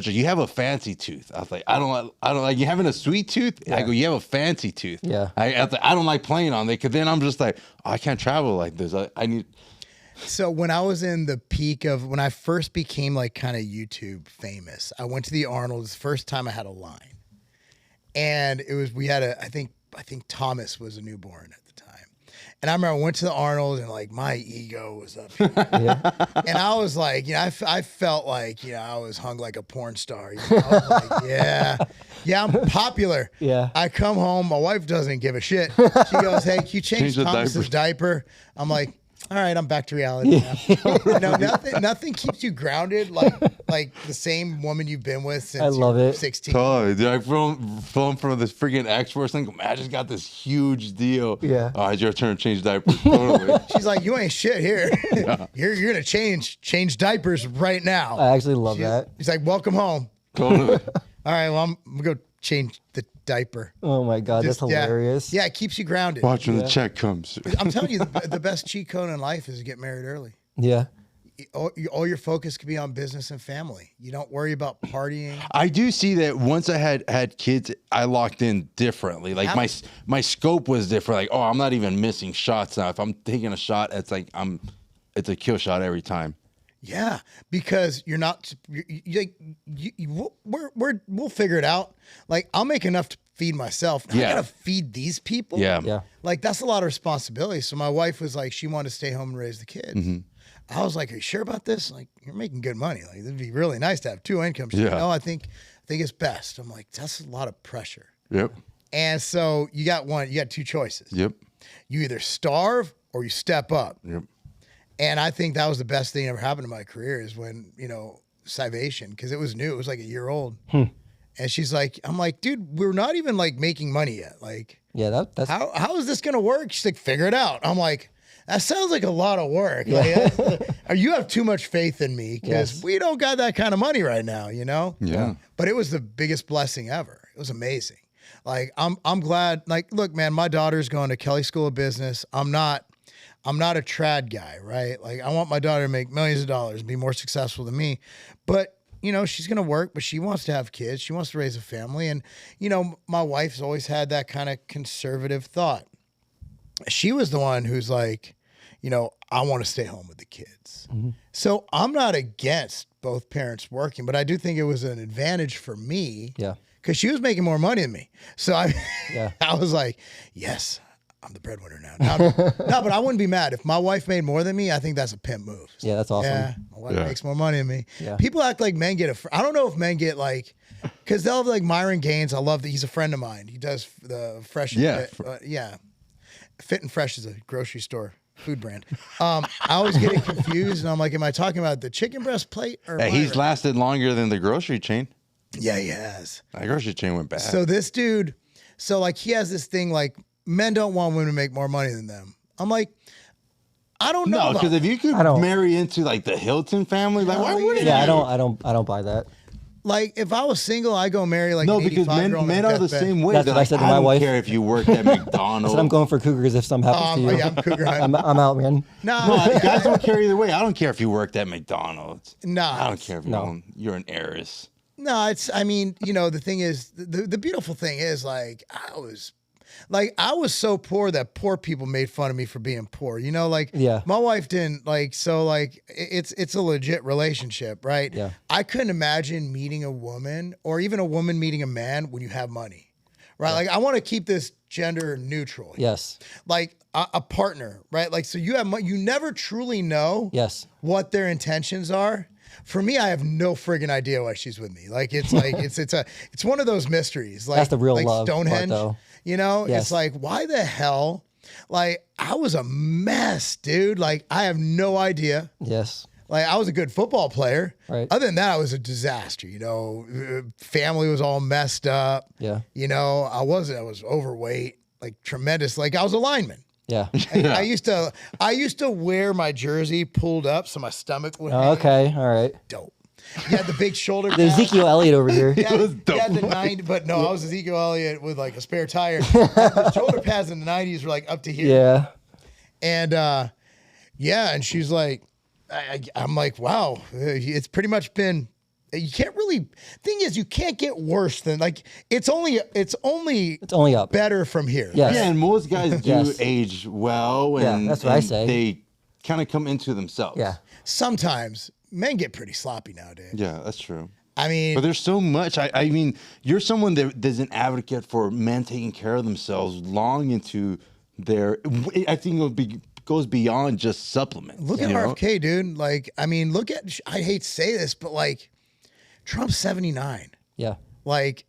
you have a fancy tooth. I was like, I don't like you having a sweet tooth. I go, you have a fancy tooth. Yeah. I don't like playing on it because then I'm just like, oh, I can't travel like this. I need. So when I was in the peak of when I first became like kind of YouTube famous, I went to the Arnold's. First time I had a line, and we had I think Thomas was a newborn at the time, and I remember I went to the Arnold and like my ego was up here. And I was like, I felt like I was hung like a porn star. I was like, yeah, I'm popular. Yeah. I come home, my wife doesn't give a shit. She goes, hey, can you change the Thomas's diaper? I'm like, all right, I'm back to reality now. Nothing keeps you grounded like the same woman you've been with since I love you're it. 16. Totally. Dude, I've flown from this freaking X-Force thing. I just got this huge deal. Yeah. Oh, it's your turn to change diapers. Totally. She's like, you ain't shit here. You're gonna change diapers right now. I actually love that. She's like, welcome home. Totally. All right, well I'm gonna go change the diaper. Oh my God, that's Yeah. hilarious. Yeah, it keeps you grounded. Watch when the check comes. I'm telling you, the best cheat code in life is to get married early. Yeah. All your focus could be on business and family. You don't worry about partying. I do see that once I had kids, I locked in differently. Like my scope was different. Like, oh, I'm not even missing shots now. If I'm taking a shot, it's like it's a kill shot every time. Yeah, because you're not. We'll figure it out. Like I'll make enough to feed myself. Now I Yeah. gotta feed these people. Yeah. Yeah. Like that's a lot of responsibility. So my wife was like, she wanted to stay home and raise the kids. Mm-hmm. I was like, are you sure about this? Like you're making good money. Like it'd be really nice to have 2 incomes. She's like, Yeah. no, I think it's best. I'm like, that's a lot of pressure. Yep. And so you got 2 choices. Yep. You either starve or you step up. Yep. And I think that was the best thing that ever happened in my career is when, Civation, because it was new. It was like a year old. And she's like, I'm like, dude, we're not even like making money yet. Like, Yeah, that's how is this going to work? She's like, figure it out. I'm like, that sounds like a lot of work. Like, you have too much faith in me because Yes. we don't got that kind of money right now, Yeah. But it was the biggest blessing ever. It was amazing. Like I'm glad. Like, look, man, my daughter's going to Kelly School of Business. I'm not a trad guy, right? Like, I want my daughter to make millions of dollars, be more successful than me. But, you know, she's going to work, but she wants to have kids. She wants to raise a family. And, you know, my wife's always had that kind of conservative thought. She was the one who's like, you know, I want to stay home with the kids. Mm-hmm. So I'm not against both parents working, but I do think it was an advantage for me. Yeah. Because she was making more money than me. So I was like, yes, I'm the breadwinner now. No, but I wouldn't be mad. If my wife made more than me, I think that's a pimp move. Yeah, that's awesome. Yeah, my wife makes more money than me. Yeah. People act like men get I don't know if men get like, because they'll have like Myron Gaines. I love that he's a friend of mine. He does the Fresh and Fit. Fit and Fresh is a grocery store food brand. I always get it confused, and I'm like, am I talking about the chicken breast plate or he's lasted longer than the grocery chain. Yeah, he has. That grocery chain went bad. So this dude, like he has this thing like men don't want women to make more money than them. I'm like, I don't know. No, because if you could marry into like the Hilton family, like why wouldn't you? Yeah, I don't buy that. Like if I was single, I go marry like no, because men are the same way. That's what I said to my wife. I don't care if you worked at McDonald's. I said I'm going for cougars if something happens to you. Yeah, I'm cougar. I'm out, man. No, guys don't care either way. I don't care if you worked at McDonald's. No, I don't care if you're an heiress. No, I mean, you know, the thing is, the beautiful thing is like I was so poor that poor people made fun of me for being poor. You know, like my wife didn't like, so like it's a legit relationship, right? Yeah. I couldn't imagine meeting a woman or even a woman meeting a man when you have money, right? Yeah. Like I want to keep this gender neutral. Yes. Like a partner, right? Like, so you have you never truly know what their intentions are. For me, I have no friggin' idea why she's with me. Like it's like it's one of those mysteries. Like that's the real like love Stonehenge. Part, you know, it's like why the hell? Like I was a mess, dude. Like I have no idea. Yes. Like I was a good football player. Right. Other than that, I was a disaster. You know, family was all messed up. Yeah. You know, I was overweight, like tremendous. Like I was a lineman. Yeah. I used to wear my jersey pulled up so my stomach would hang. Okay, all right. Dope. You had the big shoulder The Ezekiel Elliott over here. Yeah, it was dope. You had the 90, but no, I was Ezekiel Elliott with like a spare tire. The shoulder pads in the 90s were like up to here. Yeah. And and she's like, I'm like, wow, it's pretty much been. You can't really. Thing is, you can't get worse than like. It's only up. Better from here. Yes. Yeah, and most guys do age well, and that's what I say. They kind of come into themselves. Yeah. Sometimes men get pretty sloppy nowadays. Yeah, that's true. I mean, but there's so much. I mean, you're someone that is an advocate for men taking care of themselves long into their. I think goes beyond just supplements. Look at RFK, dude. Like, I mean, look at. I hate to say this, but like. Trump's 79. Yeah. Like,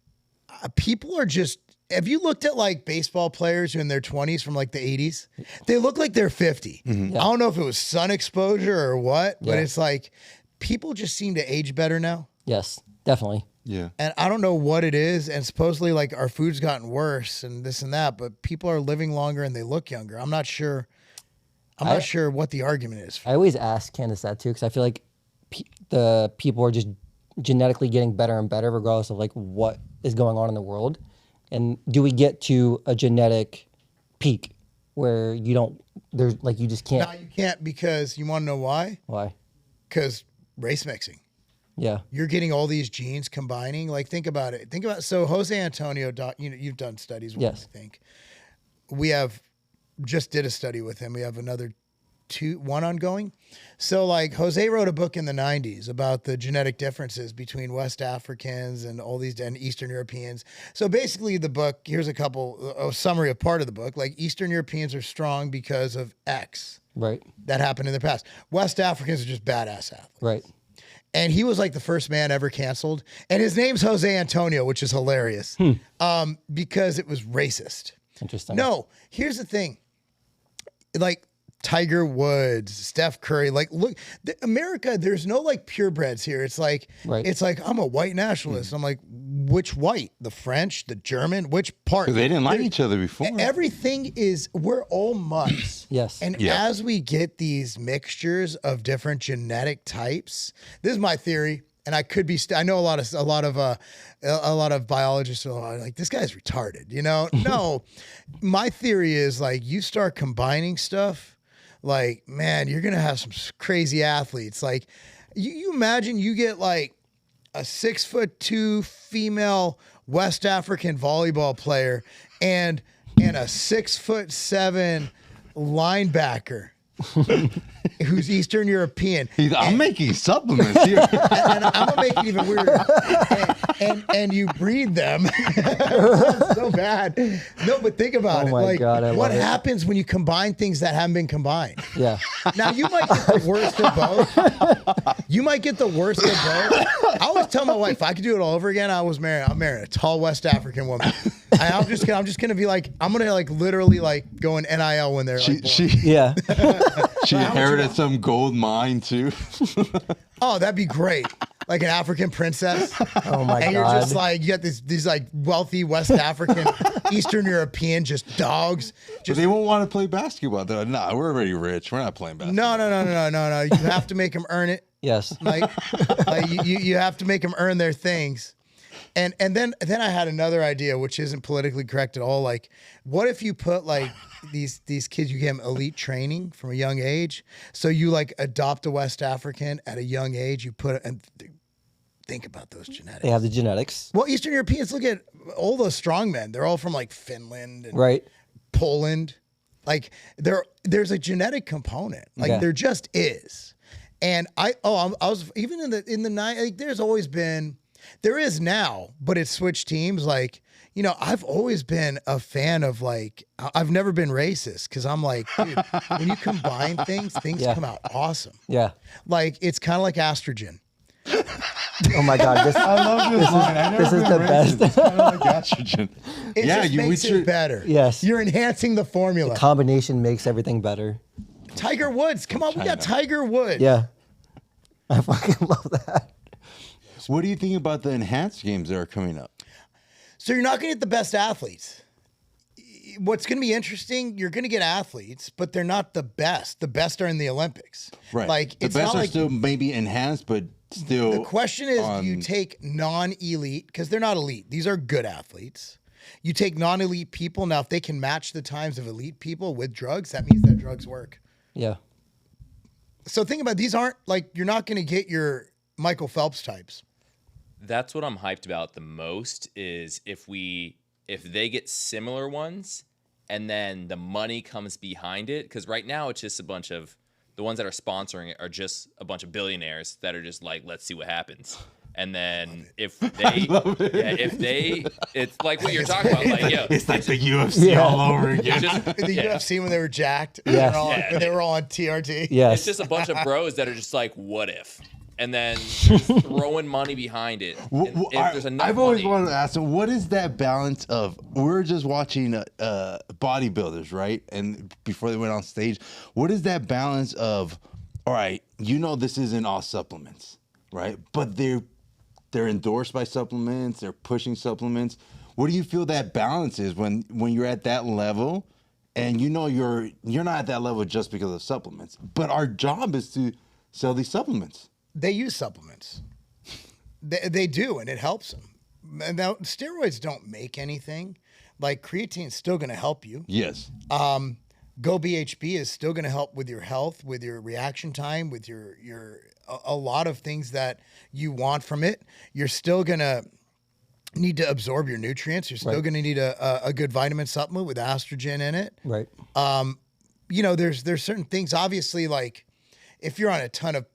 people are just, have you looked at like baseball players who in their 20s from like the 80s? They look like they're 50. Mm-hmm. Yeah. I don't know if it was sun exposure or what, but it's like people just seem to age better now. Yes, definitely. Yeah. And I don't know what it is. And supposedly like our food's gotten worse and this and that, but people are living longer and they look younger. I'm not sure. Not sure what the argument is. I always ask Candace that too, because I feel like the people are just genetically getting better and better regardless of like what is going on in the world. And do we get to a genetic peak where you just can't? No, you can't, because you want to know why? Why? Because race mixing. Yeah. You're getting all these genes combining. Like, think about it. So Jose Antonio, you've done studies with him, I think. We just did a study with him. We have another one ongoing. So like Jose wrote a book in the 90s about the genetic differences between West Africans and all these and Eastern Europeans. So basically the book, here's a summary of part of the book. Like Eastern Europeans are strong because of X. Right. That happened in the past. West Africans are just badass athletes. Right. And he was like the first man ever canceled. And his name's Jose Antonio, which is hilarious because it was racist. Interesting. No, here's the thing. Like, Tiger Woods, Steph Curry, like look, America, there's no like purebreds here. It's like, it's like, I'm a white nationalist. I'm like, which white? The French, the German, which part? Because they didn't like each other before. Everything we're all mutts. Yes. And as we get these mixtures of different genetic types, this is my theory. and I could be. I know a lot of biologists are like, this guy's retarded. You know, no. My theory is like, you start combining stuff, like, man, you're gonna have some crazy athletes. Like, you imagine you get like a 6'2" female West African volleyball player and a 6'7" linebacker who's Eastern European. I'm making supplements here. And I'm gonna make it even weirder. And you breed them. That's so bad. No, but think about it. My like, God, what happens when you combine things that haven't been combined? Yeah. Now you might get the worst of both. You might get the worst of both. I always tell my wife, if I could do it all over again, I'm marrying a tall West African woman. I'm just gonna be like, I'm gonna like literally like go in NIL when they're like born. She inherited some gold mine too. Oh, that'd be great. Like an African princess. Oh my God. And you're just like, you got these like wealthy West African, Eastern European, just dogs. But they won't want to play basketball. They're like, nah, we're already rich. We're not playing basketball. No. You have to make them earn it. Yes. Like you have to make them earn their things. And then I had another idea, which isn't politically correct at all. Like, what if you put like these kids, you give them elite training from a young age. So you like adopt a West African at a young age. You put and think about those genetics. They have the genetics. Well, Eastern Europeans, look at all those strongmen. They're all from like Finland and Right. Poland. Like there's a genetic component. Like there just is. And I was even in the night. Like, there is now, but it's switched teams. Like, you know, I've always been a fan of like, I've never been racist because I'm like, dude, when you combine things come out awesome. Yeah. Like, it's kind of like Astragin. Oh my God. I love this line. This is the best. It's kind of like estrogen. It just makes it better. Yes. You're enhancing the formula. The combination makes everything better. Tiger Woods. Come on, we got Tiger Woods. Yeah. I fucking love that. What do you think about the enhanced games that are coming up? So you're not going to get the best athletes. What's going to be interesting, you're going to get athletes, but they're not the best. The best are in the Olympics. Right. Like, the it's best not are like, still maybe enhanced, but still. the question is, do you take non-elite, because they're not elite. These are good athletes. You take non-elite people. Now, if they can match the times of elite people with drugs, that means that drugs work. Yeah. So think about it, these aren't like, you're not going to get your Michael Phelps types. That's what I'm hyped about the most is if they get similar ones and then the money comes behind it. Because right now it's just a bunch of the ones that are sponsoring it are just a bunch of billionaires that are just like, let's see what happens. And then it's like what you're talking about. Like, yo, it's like the UFC all over again. The UFC when they were jacked. Yeah. When they were all on TRT. Yes. It's just a bunch of bros that are just like, what if? And then just throwing money behind it. If there's enough I've always money, wanted to ask them, what is that balance of? We're just watching bodybuilders, right? And before they went on stage, what is that balance of? All right, you know this isn't all supplements, right? But they're endorsed by supplements. They're pushing supplements. What do you feel that balance is when you're at that level, and you know you're not at that level just because of supplements, but our job is to sell these supplements. They use supplements. They do, and it helps them. Now, steroids don't make anything. Like, creatine's still going to help you. Yes. goBHB is still going to help with your health, with your reaction time, with your a lot of things that you want from it. You're still going to need to absorb your nutrients. You're still going to need a good vitamin supplement with Astragin in it. Right. You know, there's certain things, obviously, like if you're on a ton of,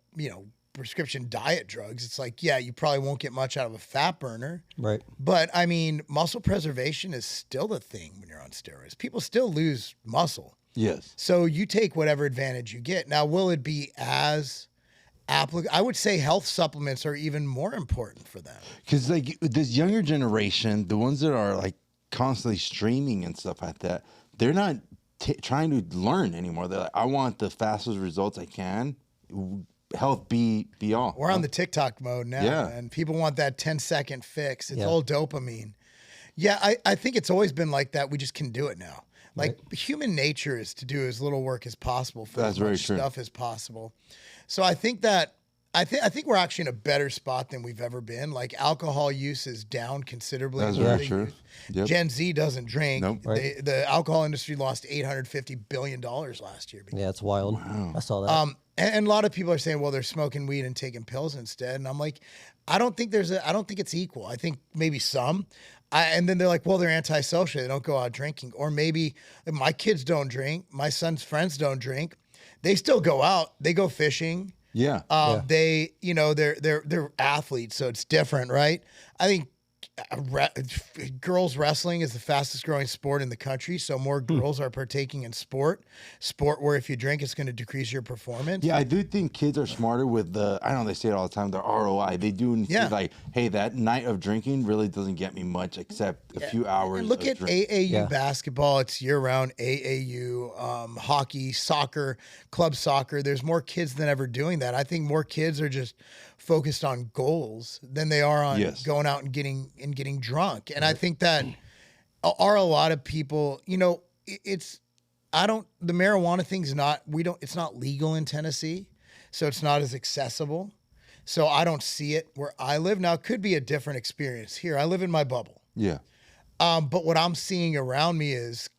prescription diet drugs, it's like, yeah, you probably won't get much out of a fat burner. Right. But I mean, muscle preservation is still the thing when you're on steroids. People still lose muscle. Yes. So you take whatever advantage you get. Now, will it be as applicable? I would say health supplements are even more important for them. Because like this younger generation, the ones that are like constantly streaming and stuff like that, they're not trying to learn anymore. They're like, I want the fastest results I can. Health be all. We're on the TikTok mode now, and people want that 10-second fix. It's all dopamine. Yeah, I think it's always been like that. We just can do it now. Like, human nature is to do as little work as possible for as much stuff as possible. So I think that I think we're actually in a better spot than we've ever been. Like alcohol use is down considerably. That's very true. Yep. Gen Z doesn't drink. Nope. Right. The alcohol industry lost $850 billion last year. Yeah, it's wild. I saw that. And a lot of people are saying, well, they're smoking weed and taking pills instead. And I'm like, I don't think it's equal. I think maybe some. And then they're like, well, they're antisocial. They don't go out drinking. Or maybe my kids don't drink. My son's friends don't drink. They still go out. They go fishing. Yeah. They, they're athletes, so it's different, right? I think girls wrestling is the fastest growing sport in the country, so more girls are partaking in sport where if you drink, it's going to decrease your performance. Yeah, I do think kids are smarter with I know they say it all the time, the ROI. They do see like, hey, that night of drinking really doesn't get me much except a few hours. And look at drink. AAU basketball. It's year-round. AAU, hockey, soccer, club soccer. There's more kids than ever doing that. I think more kids are just focused on goals than they are on going out and getting drunk. And I think that are a lot of people, the marijuana thing's it's not legal in Tennessee, so it's not as accessible. So I don't see it where I live. Now it could be a different experience here. I live in my bubble. Yeah. But what I'm seeing around me is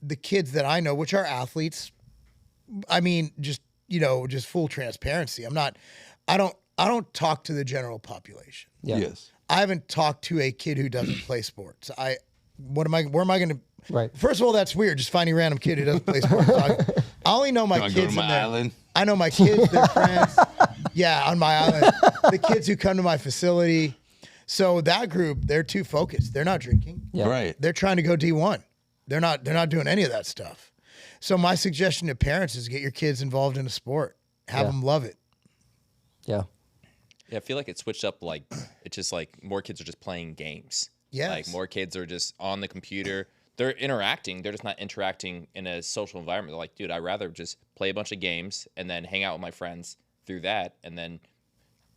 the kids that I know, which are athletes. I mean, just full transparency. I don't talk to the general population. Yeah. Yes. I haven't talked to a kid who doesn't play sports. Where am I going to? Right. First of all, that's weird. Just finding a random kid who doesn't play sports. I only know my kids go to my island? I know my kids, their friends. Yeah, on my island. The kids who come to my facility. So that group, they're too focused. They're not drinking. Yeah. Right. They're trying to go D1. They're not doing any of that stuff. So my suggestion to parents is get your kids involved in a sport. Have them love it. Yeah. Yeah, I feel like it switched up. Like it's just like more kids are just playing games. Yes. Like more kids are just on the computer. They're interacting. They're just not interacting in a social environment. They're like, dude, I'd rather just play a bunch of games and then hang out with my friends through that, and then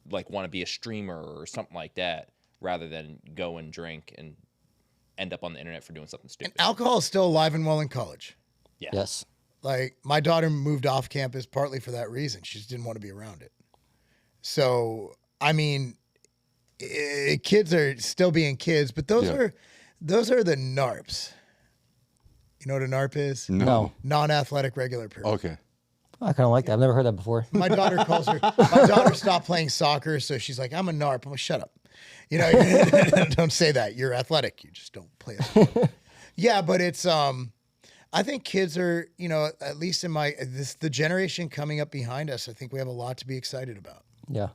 like want to be a streamer or something like that, rather than go and drink and end up on the internet for doing something stupid. And alcohol is still alive and well in college. Yeah. Yes. Like my daughter moved off campus partly for that reason. She just didn't want to be around it. So, I mean, kids are still being kids, but those are the NARPs. You know what a NARP is? No. Non-athletic regular period. Okay. I kind of like that. I've never heard that before. My daughter stopped playing soccer, so she's like, I'm a NARP. I'm like, shut up. Don't say that. You're athletic. You just don't play it. Yeah, but it's I think kids are, at least in the generation coming up behind us, I think we have a lot to be excited about. Yeah.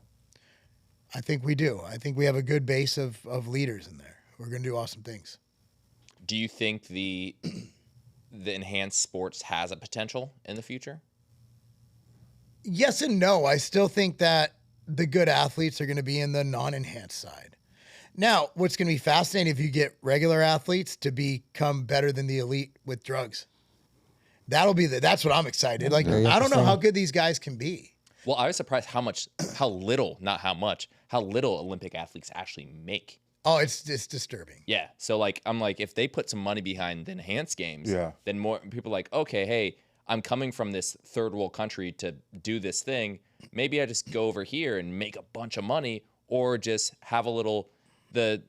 I think we do. I think we have a good base of leaders in there. We're going to do awesome things. Do you think the enhanced sports has a potential in the future? Yes and no. I still think that the good athletes are going to be in the non-enhanced side. Now, what's going to be fascinating if you get regular athletes to become better than the elite with drugs. That's what I'm excited. Like, I don't know how good these guys can be. Well, I was surprised how little Olympic athletes actually make. Oh, it's disturbing. Yeah. So I'm like, if they put some money behind the enhanced games, then more people are like, okay, hey, I'm coming from this third world country to do this thing. Maybe I just go over here and make a bunch of money, or just have a little, the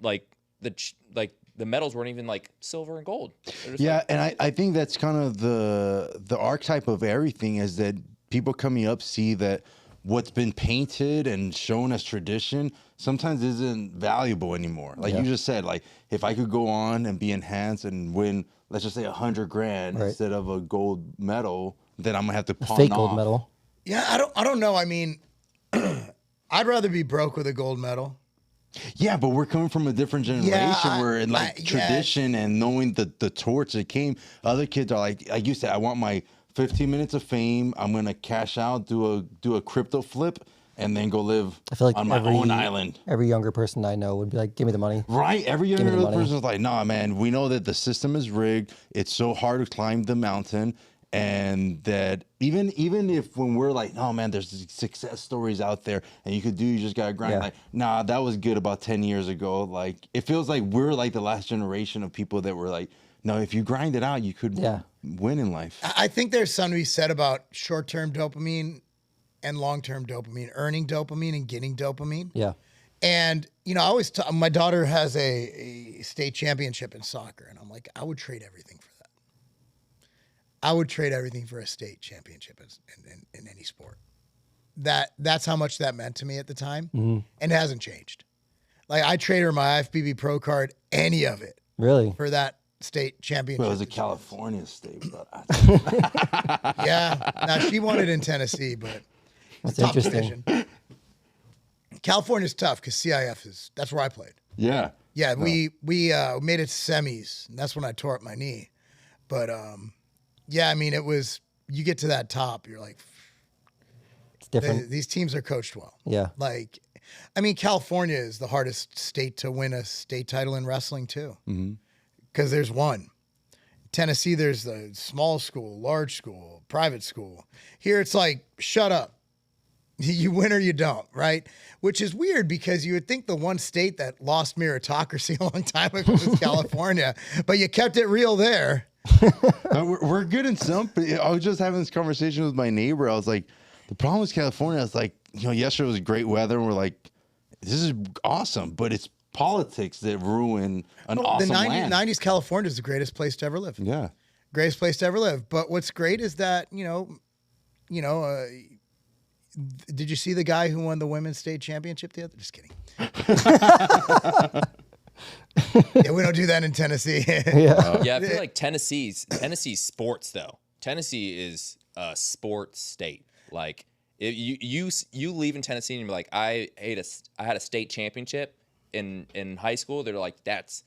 medals weren't even like silver and gold. Yeah, and I think that's kind of the archetype of everything, is that people coming up see that what's been painted and shown as tradition sometimes isn't valuable anymore. Like you just said, like if I could go on and be enhanced and win, let's just say $100,000 instead of a gold medal, then I'm gonna have to pawn Fake off. gold medal. Yeah, I don't know. I mean, I'd rather be broke with a gold medal. Yeah, but we're coming from a different generation where tradition and knowing the torch that came. Other kids are like you said, I want my 15 minutes of fame. I'm gonna cash out, do a crypto flip, and then go live on my own island. Every younger person I know would be like, give me the money. Right. Every younger person is like, nah, man, we know that the system is rigged. It's so hard to climb the mountain. And that even if when we're like, oh man, there's success stories out there and you just gotta grind. Yeah. Like, nah, that was good about 10 years ago. Like, it feels like we're like the last generation of people that were like, no, if you grind it out, you could win in life. I think there's something to be said about short-term dopamine and long-term dopamine, earning dopamine and getting dopamine. Yeah. And, you know, I always, my daughter has a state championship in soccer, and I'm like, I would trade everything for that. I would trade everything for a state championship in any sport. That's how much that meant to me at the time, and it hasn't changed. Like, I traded her my IFBB Pro card, any of it, Really? for that state championship. Well, it was a California state, but Yeah. Now, she won it in Tennessee, but That's top interesting. division. California's tough because CIF that's where I played. yeah. Yeah, we made it semis, and that's when I tore up my knee. But yeah, I mean, it was, you get to that top, you're like, It's different. these teams are coached well. Yeah. Like, I mean, California is the hardest state to win a state title in wrestling too, because there's one. Tennessee, there's the small school, large school, private school. Here, it's like, shut up. You win or you don't, right? Which is weird because you would think the one state that lost meritocracy a long time ago was California, but you kept it real there. We're good in some. I was just having this conversation with my neighbor. I was like, the problem with California is like, you know, yesterday was great weather, and we're like, this is awesome, but it's politics that ruin an awesome land. 90s California is the greatest place to ever live. Yeah. Greatest place to ever live. But what's great is that, did you see the guy who won the women's state championship the other? Just kidding. Yeah, we don't do that in Tennessee. Yeah, I feel like Tennessee's sports though. Tennessee is a sports state. Like if you leave in Tennessee and you're like, I had a state championship in high school. They're like, that's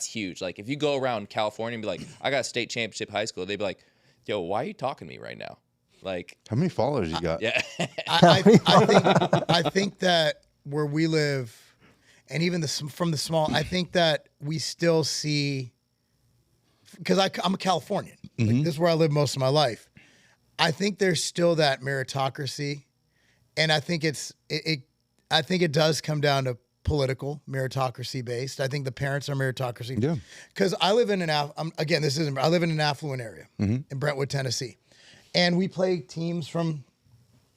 huge. Like if you go around California and be like, I got a state championship high school, they'd be like, yo, why are you talking to me right now? Like, How many followers you got? yeah. I think that where we live, and even from the small, I think that we still see, because I'm a Californian. Like, this is where I lived most of my life. I think there's still that meritocracy, and I think I think it does come down to political meritocracy based. I think the parents are meritocracy. Yeah. Because I live in I live in an affluent area in Brentwood, Tennessee. And we play teams from,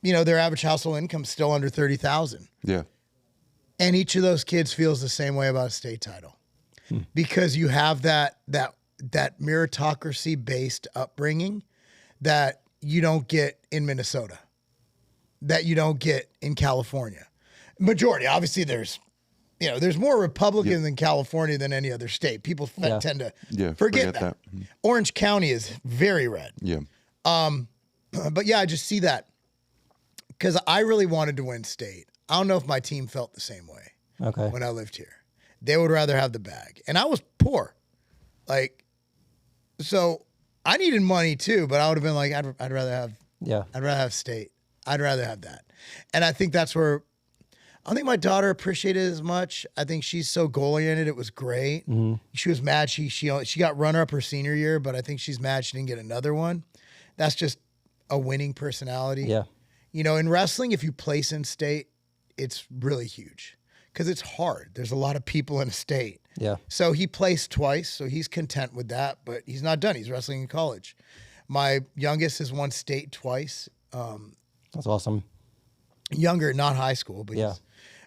their average household income still under 30,000. Yeah. And each of those kids feels the same way about a state title because you have that meritocracy based upbringing that you don't get in Minnesota, that you don't get in California. Majority, obviously, there's more Republican than California than any other state. People tend to forget that. Orange County is very red. Yeah. But yeah, I just see that because I really wanted to win state. I don't know if my team felt the same way when I lived here. They would rather have the bag. And I was poor. So I needed money too, but I would have been like, I'd rather have state. I'd rather have that. And I think that's where, I don't think my daughter appreciated it as much. I think she's so goal-oriented. It was great. She was mad. She got runner-up her senior year, but I think she's mad she didn't get another one. That's just a winning personality. Yeah. In wrestling, if you place in state, it's really huge because it's hard. There's a lot of people in a state. Yeah. So he placed twice, so he's content with that, but he's not done. He's wrestling in college. My youngest has won state twice. That's awesome. Younger, not high school, but Yeah.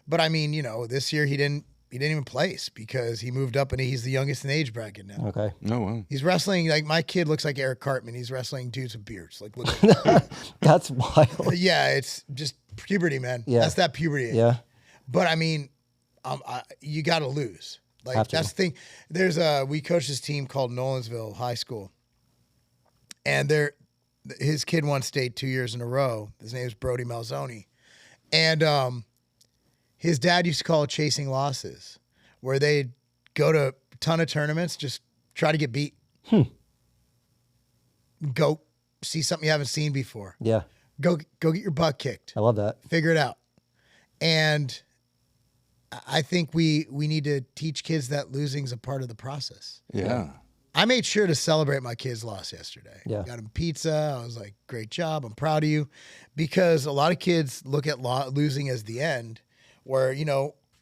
But I mean, this year he didn't even place because he moved up and he's the youngest in the age bracket now. Okay. Oh, wow. He's wrestling, like my kid looks like Eric Cartman. He's wrestling dudes with beards. Like, look at That's wild. yeah, it's just puberty, man. Yeah. That's that puberty age. Yeah. But I mean, you got to lose. Like Have to. that's the thing. We coached this team called Nolensville High School, and his kid won state 2 years in a row. His name is Brody Malzoni, and his dad used to call it chasing losses, where they'd go to a ton of tournaments, just try to get beat. Go see something you haven't seen before. Yeah. Go get your butt kicked. I love that. Figure it out. And I think we need to teach kids that losing's a part of the process. Yeah. I made sure to celebrate my kid's loss yesterday. Yeah. Got him pizza. I was like, great job. I'm proud of you. Because a lot of kids look at losing as the end, where,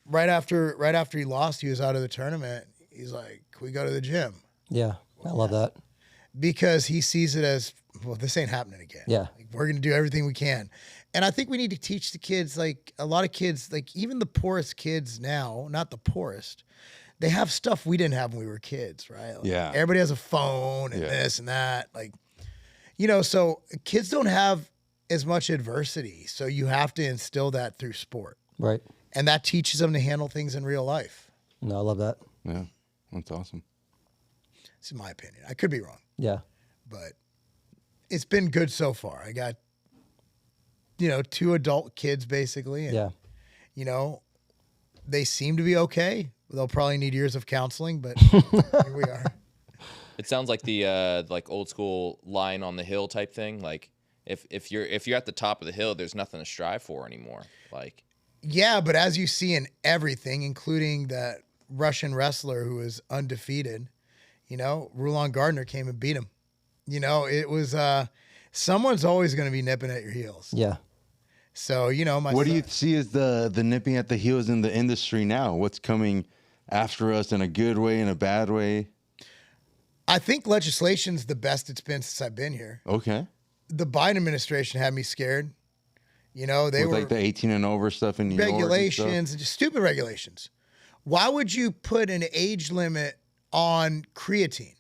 right after he lost, he was out of the tournament. He's like, can we go to the gym? Yeah. I love that. because he sees it as, well, this ain't happening again. Yeah. Like, we're going to do everything we can. And I think we need to teach the kids, like a lot of kids, like even the poorest kids now, not the poorest, they have stuff we didn't have when we were kids, right? Like, Yeah. everybody has a phone and Yeah. this and that. Like, you know, so kids don't have as much adversity. So you have to instill that through sport. Right. And that teaches them to handle things in real life. No, I love that. Yeah, that's awesome. This is my opinion. I could be wrong, Yeah. but it's been good so far. I got, you know, 2 adult kids basically. And, Yeah. you know, they seem to be okay. They'll probably need years of counseling, but here we are. It sounds like the like old school line on the hill type thing. Like if you're at the top of the hill, there's nothing to strive for anymore. Like, Yeah, but as you see in everything, including that Russian wrestler who was undefeated, you know, Roland Gardner came and beat him. You know, it was someone's always going to be nipping at your heels. Yeah. So, you know, What do you see as the nipping at the heels in the industry now? What's coming after us in a good way, in a bad way? I think legislation's the best it's been since I've been here. Okay. The Biden administration had me scared. You know, they With were like the 18 and over stuff in New York. regulations and just stupid regulations. Why would you put an age limit on creatine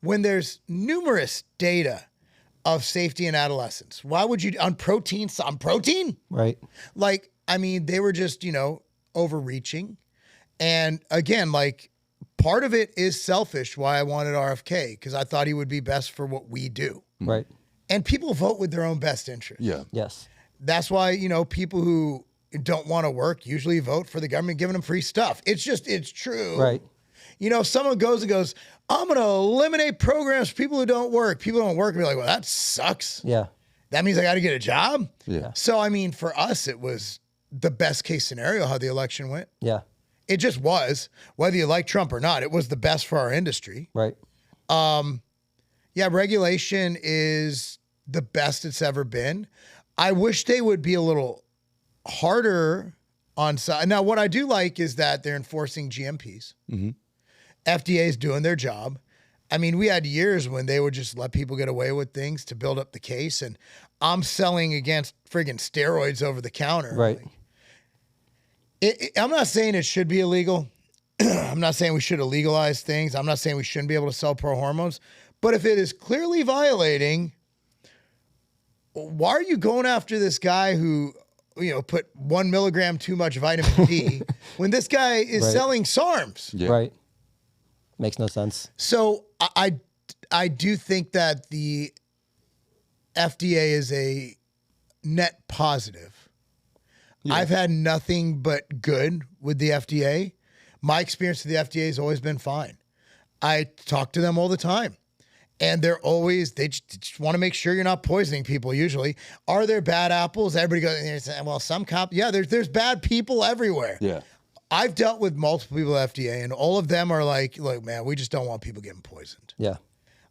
when there's numerous data of safety in adolescents? Why would you on protein? Right. Like, I mean, they were just, you know, overreaching. And again, like part of it is selfish why I wanted RFK, because I thought he would be best for what we do. Right. And people vote with their own best interest. Yeah. Yes. That's why, you know, people who don't want to work usually vote for the government giving them free stuff. It's just, it's true. Right. You know, if someone goes and goes, I'm going to eliminate programs for people who don't work. People who don't work and be like, well, that sucks. Yeah. That means I got to get a job. Yeah. So, I mean, for us, it was the best case scenario how the election went. Yeah. It just was, whether you like Trump or not, it was the best for our industry. Right. Yeah, regulation is the best it's ever been. I wish they would be a little harder on side. Now, what I do like is that they're enforcing GMPs. FDA is doing their job. I mean, we had years when they would just let people get away with things to build up the case, and I'm selling against friggin' steroids over the counter. Right. I'm not saying it should be illegal. I'm not saying we should legalize things. I'm not saying we shouldn't be able to sell pro hormones. But if it is clearly violating, why are you going after this guy who, you know, put 1 milligram too much vitamin D when this guy is Right. selling SARMs? Yeah. Right. Makes no sense. So I do think that the FDA is a net positive. I've had nothing but good with the FDA. My experience with the FDA has always been fine. I talk to them all the time. And they just want to make sure you're not poisoning people usually. Are there bad apples? Everybody goes, well, some yeah, there's bad people everywhere. Yeah. I've dealt with multiple people at FDA, and all of them are like, look, man, we just don't want people getting poisoned. Yeah.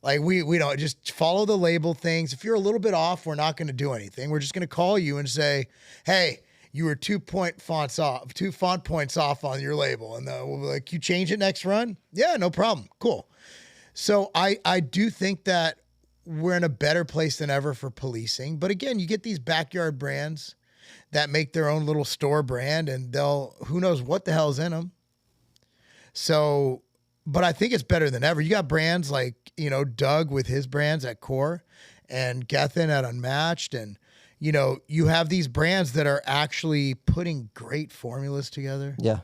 Like we don't, just follow the label things. If you're a little bit off, we're not going to do anything. We're just going to call you and say, hey, you were 2 font points off on your label. And we'll be like, you change it next run? Yeah, no problem. Cool. So I do think that we're in a better place than ever for policing. But again, you get these backyard brands that make their own little store brand, and who knows what the hell's in them. So, but I think it's better than ever. You got brands like, you know, Doug with his brands at Core and Gethin at Unmatched. And, you know, you have these brands that are actually putting great formulas together. Yeah.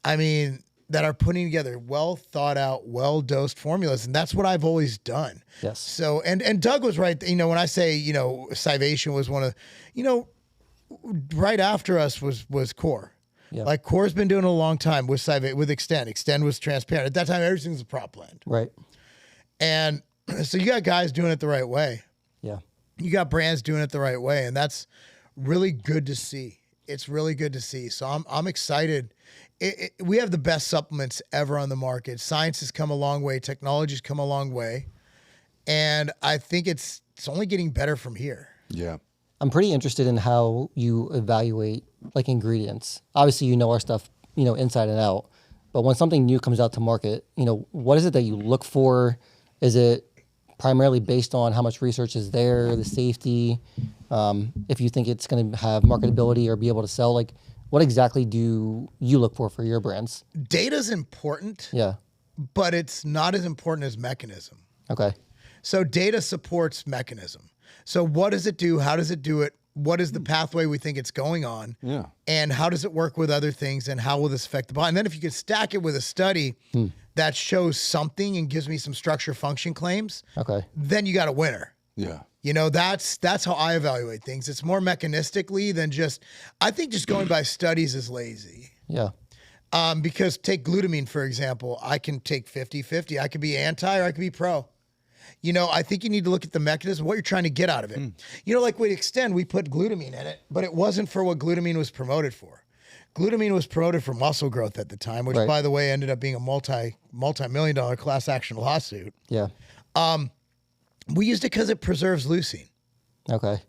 I mean, that are putting together well thought out, well dosed formulas. And that's what I've always done. Yes. So, and Doug was right. You know, when I say, you know, Scivation was one of, you know, right after us was Core. Yeah. Like Core's been doing it a long time with Extend. Extend was transparent. At that time, everything was a prop blend. Right. And so you got guys doing it the right way. Yeah. You got brands doing it the right way. And that's really good to see. It's really good to see. So I'm excited. We have the best supplements ever on the market. Science has come a long way. Technology's come a long way. And I think it's only getting better from here. Yeah. I'm pretty interested in how you evaluate like ingredients. Obviously, you know our stuff, you know, inside and out. But when something new comes out to market, you know, what is it that you look for? Is it primarily based on how much research is there, the safety, if you think it's going to have marketability or be able to sell? Like, what exactly do you look for your brands? Data's important, Yeah. but it's not as important as mechanism. Okay. So data supports mechanism. So what does it do? How does it do it? What is the pathway we think it's going on? Yeah. And how does it work with other things? And how will this affect the body? And then if you could stack it with a study that shows something and gives me some structure function claims, Okay. then you got a winner. Yeah. You know, that's how I evaluate things. It's more mechanistically than just, I think just going by studies is lazy. Yeah. Because take glutamine, for example, I can take 50-50. I could be anti or I could be pro. You know, I think you need to look at the mechanism, what you're trying to get out of it. You know, like with Extend, we put glutamine in it, but it wasn't for what glutamine was promoted for. Glutamine was promoted for muscle growth at the time, which, by the way, ended up being a multi-million-dollar class action lawsuit. Yeah. We used it because it preserves leucine. Okay.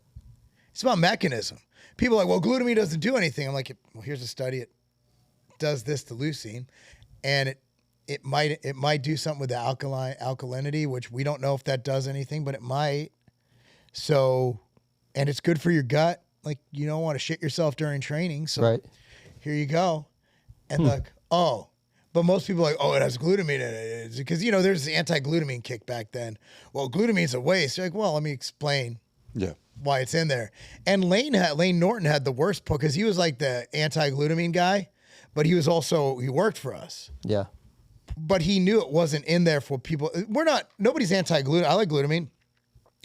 It's about mechanism. People are like, well, glutamine doesn't do anything. I'm like, well, here's a study. It does this to leucine, and it might do something with the alkalinity, which we don't know if that does anything, but it might. So, and it's good for your gut. Like, you don't want to shit yourself during training. So here you go. And like, but most people are like, oh, it has glutamine in it. Because, you know, there's the anti-glutamine kick back then. Well, glutamine's a waste. You're like, well, let me explain why it's in there. And Lane Norton had the worst part because he was like the anti-glutamine guy, but he worked for us. Yeah. But he knew it wasn't in there for people. Nobody's anti-glutamine. I like glutamine.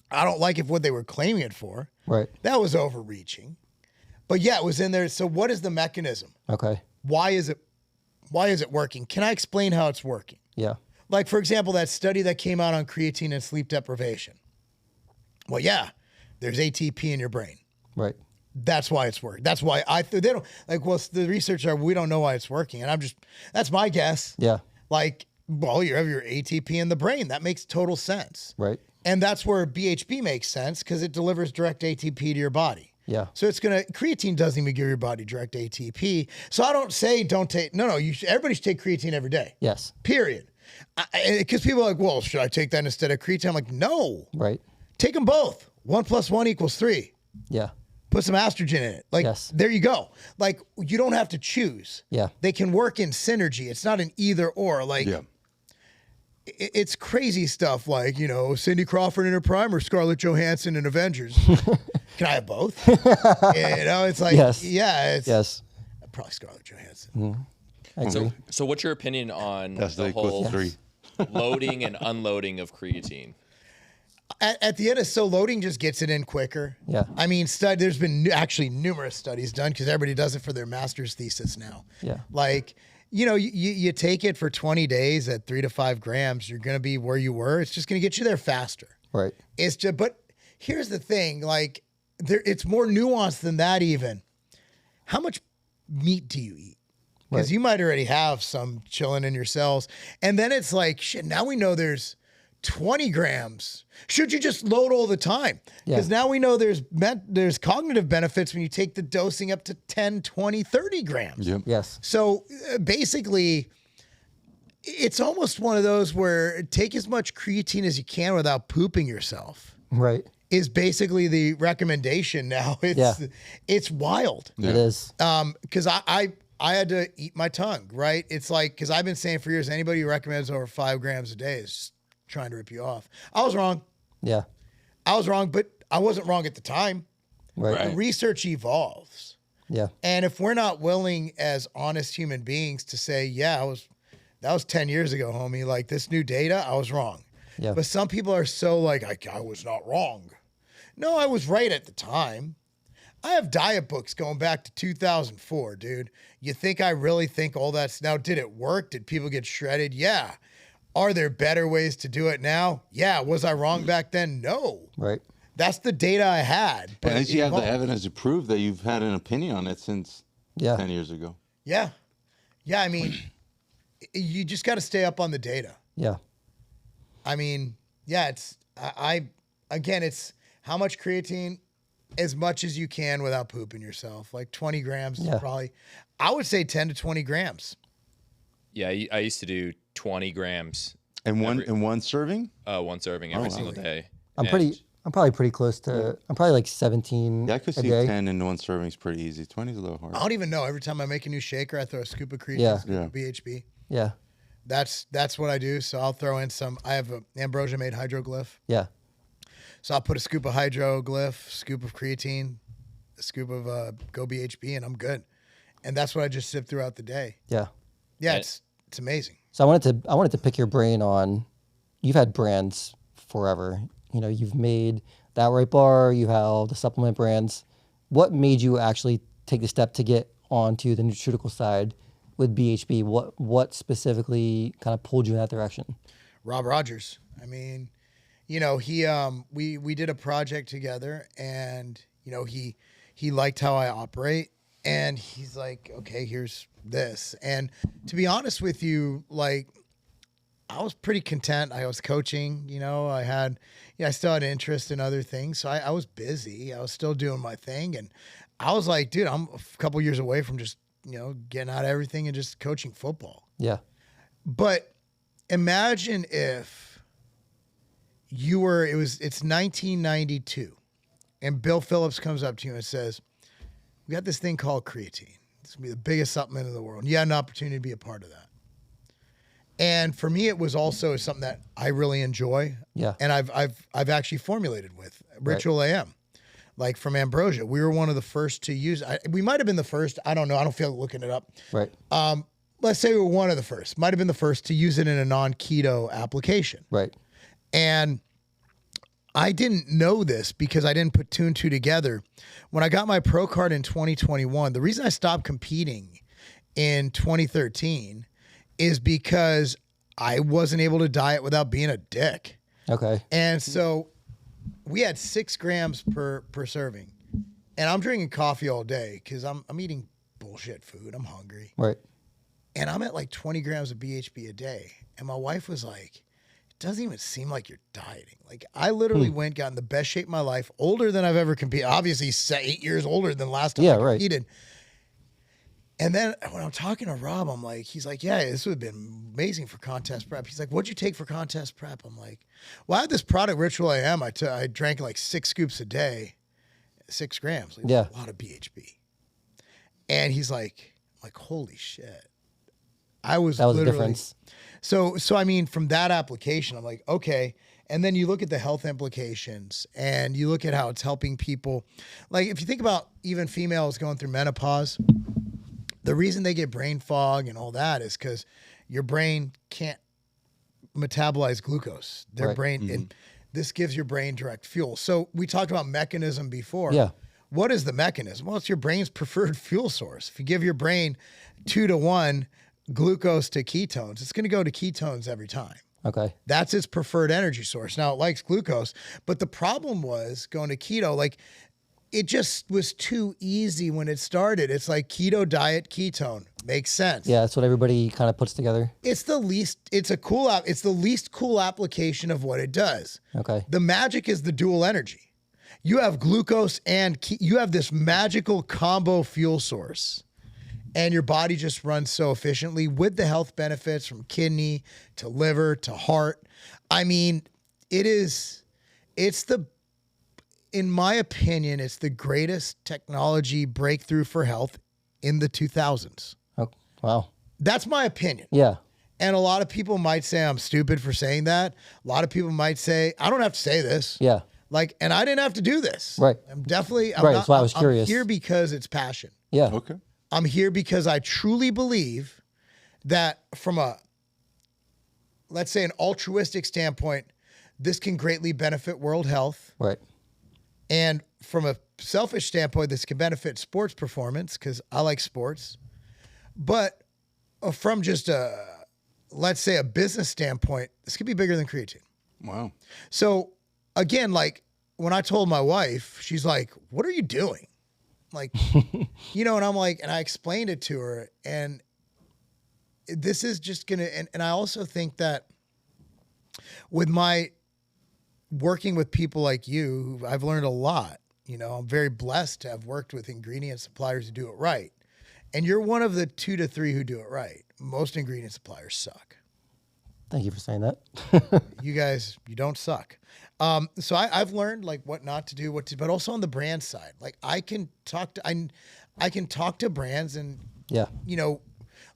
I don't like what they were claiming it for. Right. That was overreaching. But yeah, it was in there. So what is the mechanism? Okay. Why is it working? Can I explain how it's working? Yeah. Like, for example, that study that came out on creatine and sleep deprivation. Well, yeah, there's ATP in your brain. Right. That's why it's working. That's why they don't like, well, the research we don't know why it's working. And that's my guess. Yeah. Like, well, you have your ATP in the brain. That makes total sense. Right. And that's where BHB makes sense because it delivers direct ATP to your body. Yeah. So creatine doesn't even give your body direct ATP. So I don't say don't take, everybody should take creatine every day. Yes. Period. Because people are like, well, should I take that instead of creatine? I'm like, no. Right. Take them both. 1 + 1 = 3. Yeah. Put some Astragin in it. Like, there you go. Like, you don't have to choose. Yeah. They can work in synergy. It's not an either or. Like, it's crazy stuff like, you know, Cindy Crawford in her prime or Scarlett Johansson in Avengers. Can I have both? You know, it's like, it's probably Scarlett Johansson. So what's your opinion on the whole loading and unloading of creatine? At the end of loading just gets it in quicker. Yeah. I mean, there's been actually numerous studies done because everybody does it for their master's thesis now. Yeah. Like, you know, you take it for 20 days at 3 to 5 grams, you're going to be where you were. It's just going to get you there faster. Right. But here's the thing, like, it's more nuanced than that even. How much meat do you eat? Because you might already have some chilling in your cells. And then it's like, shit, now we know there's 20 grams. Should you just load all the time? Because now we know there's cognitive benefits when you take the dosing up to 10, 20, 30 grams. Yep. Yes. So basically, it's almost one of those where take as much creatine as you can without pooping yourself. Right. Is basically the recommendation now. It's wild. Yeah. It is. Because I had to eat my tongue, right? It's like, because I've been saying for years, anybody who recommends over 5 grams a day is just trying to rip you off. I was wrong. Yeah. I was wrong, but I wasn't wrong at the time. Right. The research evolves. Yeah. And if we're not willing as honest human beings to say, that was 10 years ago, homie. Like, this new data, I was wrong. Yeah. But some people are so like, I was not wrong. No, I was right at the time. I have diet books going back to 2004, dude. You think I really think all that's now? Did it work? Did people get shredded? Yeah. Are there better ways to do it now? Yeah. Was I wrong back then? No. Right. That's the data I had. But at least you have the evidence to prove that you've had an opinion on it since 10 years ago. Yeah. Yeah. I mean, you just got to stay up on the data. Yeah. I mean, yeah, it's how much creatine, as much as you can without pooping yourself. Like 20 grams is probably, I would say 10 to 20 grams. Yeah, I used to do 20 grams And one serving? One serving every single day. I'm probably pretty close to. I'm probably like 17. Yeah, I could a see day. 10 in one serving is pretty easy. 20 is a little hard. I don't even know. Every time I make a new shaker, I throw a scoop of creatine, Yeah. scoop of BHB. Yeah. That's what I do. So I'll throw in some. I have an Ambrosia made hydroglyph. Yeah. So I'll put a scoop of hydroglyph, scoop of creatine, a scoop of goBHB, and I'm good. And that's what I just sip throughout the day. Yeah. Yeah, it's amazing. So I wanted to pick your brain on. You've had brands forever. You know, you've made that right bar. You have the supplement brands. What made you actually take the step to get onto the nutraceutical side with BHB? What specifically kind of pulled you in that direction? Rob Rogers. I mean, you know, he we did a project together, and you know, he liked how I operate, and he's like, okay, here's this. And to be honest with you, like, I was pretty content. I was coaching, you know, I still had interest in other things. So I was busy. I was still doing my thing. And I was like, dude, I'm a couple years away from just, you know, getting out of everything and just coaching football. Yeah. But imagine if it's 1992 and Bill Phillips comes up to you and says, we got this thing called creatine. It's gonna be the biggest supplement in the world. You had an opportunity to be a part of that. And for me, it was also something that I really enjoy. Yeah. And I've actually formulated with Ritual AM, like from Ambrosia. We were one of the first to use. We might have been the first. I don't know. I don't feel like looking it up. Right. Let's say we were one of the first. Might have been the first to use it in a non-keto application. Right. And I didn't know this because I didn't put two and two together. When I got my pro card in 2021, the reason I stopped competing in 2013 is because I wasn't able to diet without being a dick. Okay. And so we had 6 grams per serving. And I'm drinking coffee all day because I'm eating bullshit food. I'm hungry. Right. And I'm at like 20 grams of BHB a day. And my wife was like, it doesn't even seem like you're dieting. Like, I literally got in the best shape of my life, older than I've ever competed. Obviously, 8 years older than last time I competed. Right. And then when I'm talking to Rob, he's like, yeah, this would have been amazing for contest prep. He's like, what'd you take for contest prep? I'm like, well, I had this product, Ritual AM. I drank like 6 scoops a day, 6 grams. Like, a lot of BHB. And he's like, holy shit. That was literally, the difference. So I mean, from that application, I'm like, okay. And then you look at the health implications and you look at how it's helping people. Like, if you think about even females going through menopause, the reason they get brain fog and all that is because your brain can't metabolize glucose. Their brain, and this gives your brain direct fuel. So we talked about mechanism before. Yeah. What is the mechanism? Well, it's your brain's preferred fuel source. If you give your brain 2-to-1 glucose to ketones, it's going to go to ketones every time. Okay. That's its preferred energy source. Now, it likes glucose, but the problem was going to keto, like, it just was too easy when it started. It's like keto diet, ketone. Makes sense. Yeah, that's what everybody kind of puts together. It's the least cool application of what it does. Okay. The magic is the dual energy. You have glucose and you have this magical combo fuel source. And your body just runs so efficiently with the health benefits from kidney to liver to heart. I mean, in my opinion, it's the greatest technology breakthrough for health in the 2000s. Oh, wow. That's my opinion. Yeah. And a lot of people might say I'm stupid for saying that. A lot of people might say, I don't have to say this. Yeah. Like, and I didn't have to do this. Right. I'm definitely, that's why I was curious. I'm here because it's passion. Yeah. Okay. I'm here because I truly believe that from let's say an altruistic standpoint, this can greatly benefit world health. Right. And from a selfish standpoint, this can benefit sports performance because I like sports. But from just let's say a business standpoint, this could be bigger than creatine. Wow. So again, like when I told my wife, she's like, what are you doing? Like, you know, and I'm like, and I explained it to her, and this is just going to, and I also think that with my working with people like you, I've learned a lot. You know, I'm very blessed to have worked with ingredient suppliers who do it right. And you're one of the 2 to 3 who do it right. Most ingredient suppliers suck. Thank you for saying that. You guys, you don't suck. So I've learned like what not to do, but also on the brand side, like I can talk to brands and Yeah. you know,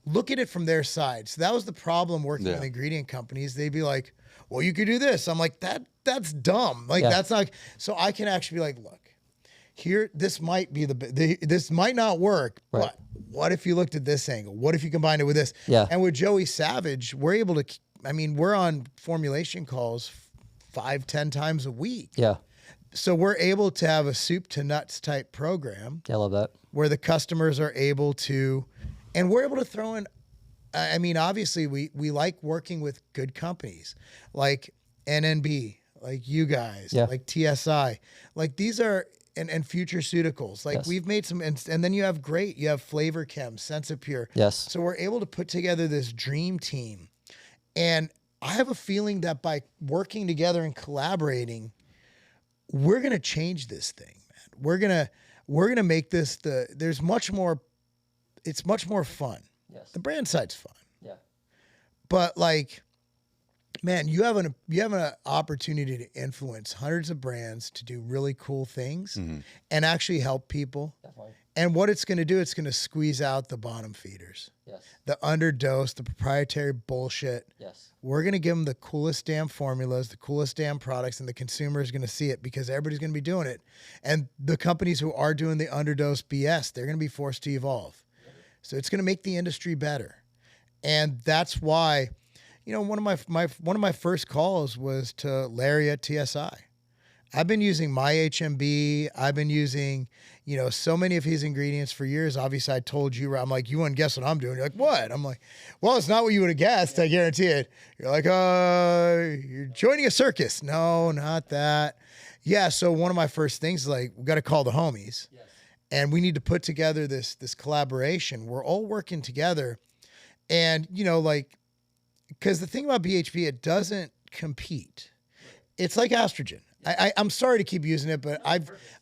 look at it from their side. So that was the problem working with ingredient companies. They'd be like, well, you could do this. I'm like, that's dumb. Like that's not, so I can actually be like, look, here, this might be this might not work, but what if you looked at this angle? What if you combined it with this? Yeah. And with Joey Savage, we're able to, I mean, we're on formulation calls 5-10 times a week. Yeah. So we're able to have a soup to nuts type program. Yeah, I love that. Where the customers are able to, and we're able to throw in, I mean, obviously we like working with good companies like NNB, like you guys, like TSI, like these are, and Futureceuticals. Like we've made some, and then you have Flavor Chem, Sensapure. Yes. So we're able to put together this dream team. And I have a feeling that by working together and collaborating, we're going to change this thing, man. We're going to make this it's much more fun. Yes. The brand side's fun. Yeah. But like, man, you have an opportunity to influence hundreds of brands to do really cool things and actually help people. Definitely. And what it's going to do, it's going to squeeze out the bottom feeders. Yes. The underdose, the proprietary bullshit. Yes. We're going to give them the coolest damn formulas, the coolest damn products, and the consumer is going to see it because everybody's going to be doing it. And the companies who are doing the underdose BS, they're going to be forced to evolve. So it's going to make the industry better. And that's why, you know, one of my first calls was to Larry at TSI. I've been using my HMB. I've been using, you know, so many of his ingredients for years. Obviously, I told you, I'm like, you wouldn't guess what I'm doing. You're like, what? I'm like, well, it's not what you would have guessed. I guarantee it. You're like, you're joining a circus. No, not that. Yeah. So one of my first things is like, we got to call the homies. Yes. And we need to put together this collaboration. We're all working together. And, you know, like, because the thing about BHB, it doesn't compete. It's like Astragin. I'm sorry to keep using it, but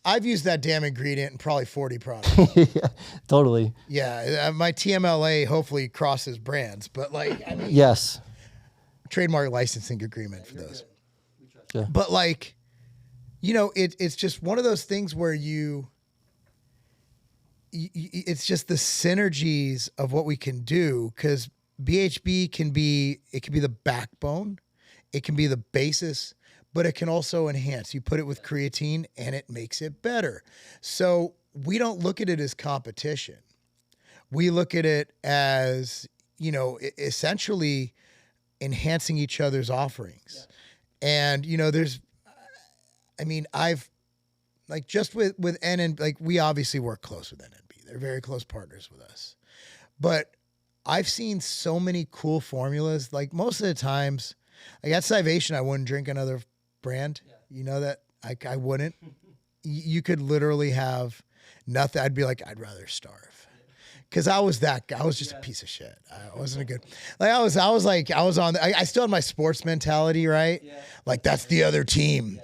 I've used that damn ingredient in probably 40 products. Yeah, totally. Yeah, my TMLA hopefully crosses brands, but like, I mean, yes, trademark licensing agreement for those. Yeah. But like, you know, it's just one of those things where it's just the synergies of what we can do, because BHB can be the backbone, it can be the basis, but it can also enhance. You put it with creatine and it makes it better. So we don't look at it as competition. We look at it as, you know, essentially enhancing each other's offerings. Yeah. And, you know, I've like just with NN, like we obviously work close with NNB. They're very close partners with us. But I've seen so many cool formulas. Like most of the times, like at Scivation, I wouldn't drink another brand. Yeah. You know that I wouldn't. You could literally have nothing. I'd be like, I'd rather starve. Cause I was that guy. I was just a piece of shit. I wasn't a good, like I still had my sports mentality, right? Yeah. Like that's the other team.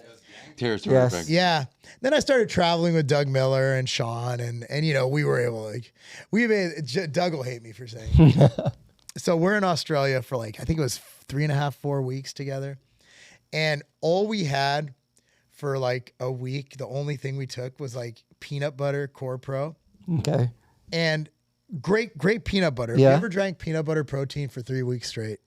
Yes. Yeah. Then I started traveling with Doug Miller and Sean and you know, we were able to, Doug will hate me for saying. So we're in Australia for like, I think it was 3.5-4 weeks together. And all we had for like a week, the only thing we took was like peanut butter Core Pro. Okay. And great peanut butter. Yeah. Have you ever drank peanut butter protein for 3 weeks straight?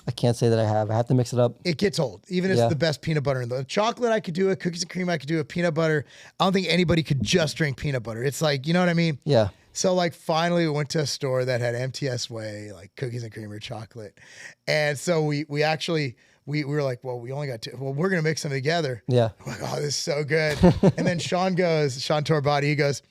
I can't say that I have. I have to mix it up. It gets old. Even if it's the best peanut butter in the chocolate, I could do it. Cookies and cream, I could do it. Peanut butter, I don't think anybody could just drink peanut butter. It's like, you know what I mean? Yeah. So like finally we went to a store that had MTS Whey, like cookies and cream or chocolate. And so we were like, well, we only got two. Well, we're going to mix them together. Yeah. I'm like, oh, this is so good. And then Sean Torbati, he goes,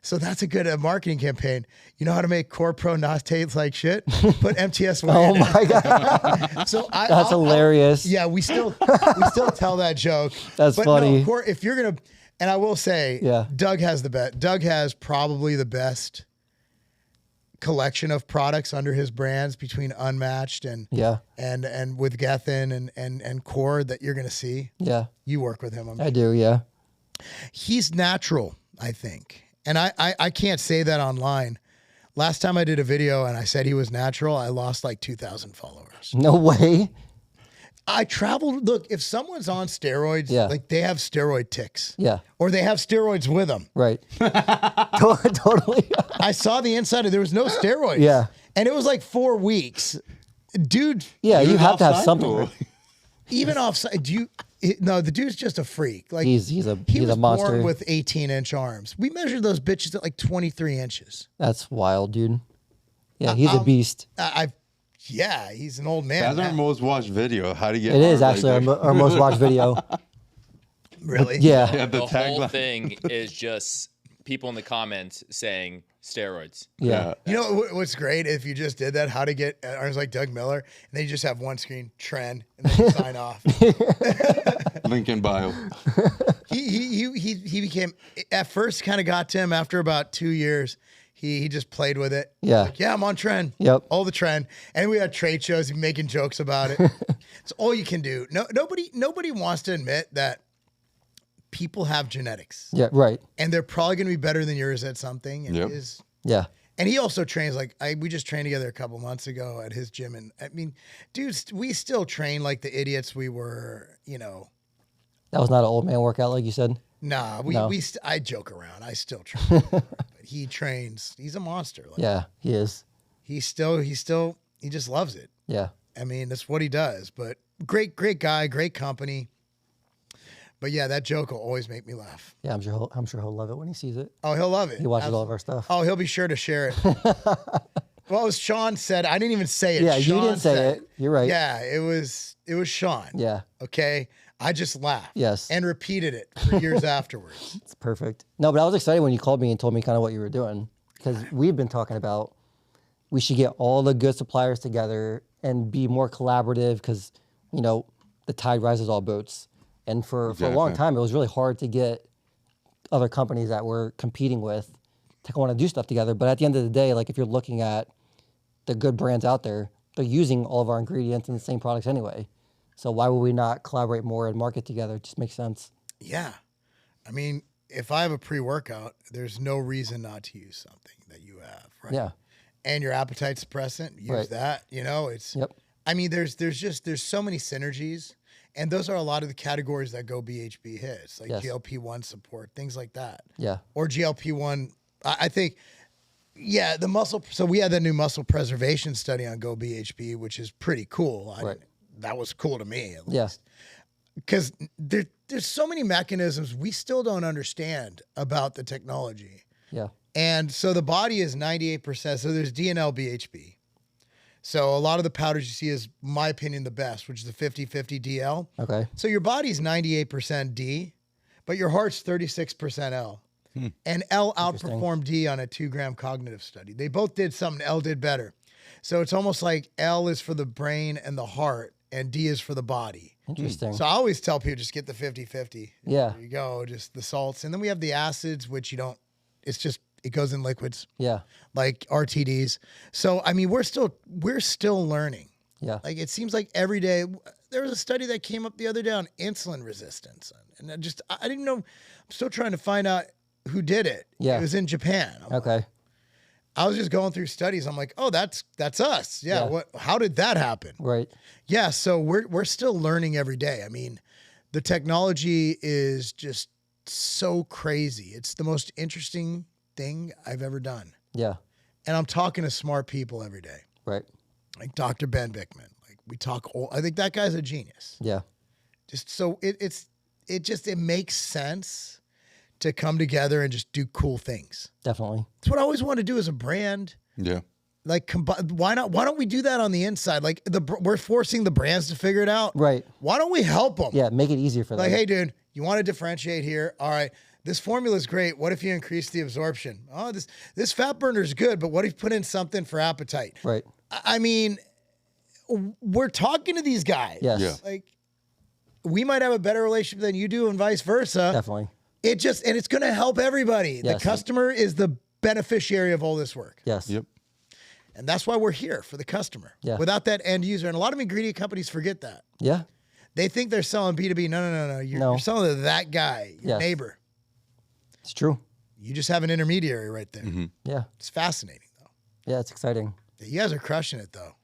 so that's a good marketing campaign. You know how to make Core Pro not taste like shit? Put MTS Whey Oh in my God. So That's hilarious. yeah, we still tell that joke. That's funny. No, if you're going to, and I will say, Doug has the best. Doug has probably the best collection of products under his brands between Unmatched and with Gethin and Core that you're going to see. Yeah. You work with him. I do, yeah. He's natural, I think. And I can't say that online. Last time I did a video and I said he was natural, I lost like 2,000 followers. gosh. No way. I traveled. Look, if someone's on steroids, Yeah. like they have steroid ticks. Yeah. Or they have steroids with them. Right. Totally. I saw the inside of there was no steroids. Yeah. And it was like 4 weeks. Dude, Yeah, you have to have offside? something. Cool. even offside, no, the dude's just a freak. Like He's he a was monster. born with 18-inch arms. We measured those bitches at like 23 inches. That's wild, dude. Yeah, he's a beast. Yeah, he's an old man. That's our now. most watched video. How to get It is arms actually like that. our most watched video. Really? Yeah. Yeah, The the whole tagline. thing is just people in the comments saying steroids. Yeah. You know what's great if you just did that? How to get arms like Doug Miller, and then you just have one screen trend and then you sign off. Link in bio. He became at first kind of got to him after about 2 years. He just played with it. Yeah. Like, yeah, I'm on trend. Yep. All the trend. And we had trade shows, making jokes about it. It's all you can do. Nobody wants to admit that people have genetics. Yeah, right. And they're probably going to be better than yours at something. And Yep. Yeah. And he also trains we just trained together a couple months ago at his gym. And I mean, dude, we still train like the idiots we were, That was not an old man workout like you said. Nah, No. I joke around. I still train. But he trains. He's a monster. Like, Yeah, he is. he just loves it. Yeah. I mean, that's what he does. But great guy, great company. But yeah, that joke will always make me laugh. Yeah, I'm sure he'll love it when he sees it. Oh, he'll love it. He watches all of our stuff. Oh, he'll be sure to share it. Well, as Sean said, I didn't even say it. Yeah, you Sean didn't say said it. You're right. Yeah, it was Sean. Yeah. Okay. I just laughed. Yes. And repeated it for years afterwards. It's perfect. No, but I was excited when you called me and told me kind of what you were doing because we've been talking about we should get all the good suppliers together and be more collaborative because, the tide rises all boats. And for a long Exactly. time, it was really hard to get other companies that we're competing with to want to do stuff together. But at the end of the day, like if you're looking at the good brands out there, they're using all of our ingredients in the same products anyway. So why would we not collaborate more and market together? It just makes sense. Yeah. I mean, if I have a pre-workout, there's no reason not to use something that you have, right? Yeah. And your appetite suppressant, use Right. that. It's Yep. I mean, there's so many synergies. And those are a lot of the categories that goBHB hits, like Yes. GLP-1 support, things like that. Yeah. Or GLP-1. I think, yeah, the muscle. So we had that new muscle preservation study on goBHB, which is pretty cool. Right. That was cool to me, at Yeah. least. Because there's so many mechanisms we still don't understand about the technology. Yeah. And so the body is 98%. So there's DNL-BHB. So a lot of the powders you see is, in my opinion, the best, which is the 50-50 DL. Okay. So your body's 98% D, but your heart's 36% L. And L outperformed D on a 2-gram cognitive study. They both did something, L did better. So it's almost like L is for the brain and the heart, and D is for the body. Interesting. So I always tell people just get the 50-50. Yeah. There you go, just the salts. And then we have the acids, which it goes in liquids, Yeah. like RTDs. So, I mean, we're still learning. Yeah. Like it seems like every day. There was a study that came up the other day on insulin resistance, and I didn't know. I'm still trying to find out who did it. Yeah. It was in Japan. Okay. I was just going through studies. I'm like, oh, that's us. Yeah. Yeah. How did that happen? Right. Yeah. So we're still learning every day. I mean, the technology is just so crazy. It's the most interesting thing I've ever done. Yeah. And I'm talking to smart people every day, Right. like Dr. Ben Bickman. Like we talk. I think that guy's a genius. Yeah. Just so it makes sense to come together and just do cool things. Definitely. It's what I always want to do as a brand. Yeah. Like, why don't we do that on the inside? Like we're forcing the brands to figure it out. Right. Why don't we help them? Yeah. Make it easier for them. Like, hey, dude, you want to differentiate here? All right, this formula is great. What if you increase the absorption? Oh, this fat burner is good, but what if you put in something for appetite? Right. I mean, we're talking to these guys. Yes. Yeah. Like, we might have a better relationship than you do, and vice versa. Definitely. And it's going to help everybody. Yes. The customer is the beneficiary of all this work. Yes. Yep. And that's why we're here, for the customer. Yeah. Without that end user. And a lot of ingredient companies forget that. Yeah. They think they're selling B2B. No. You're selling to that guy, your Yes. neighbor. It's true. You just have an intermediary right there. Yeah. It's fascinating, though. Yeah. It's exciting. You guys are crushing it, though.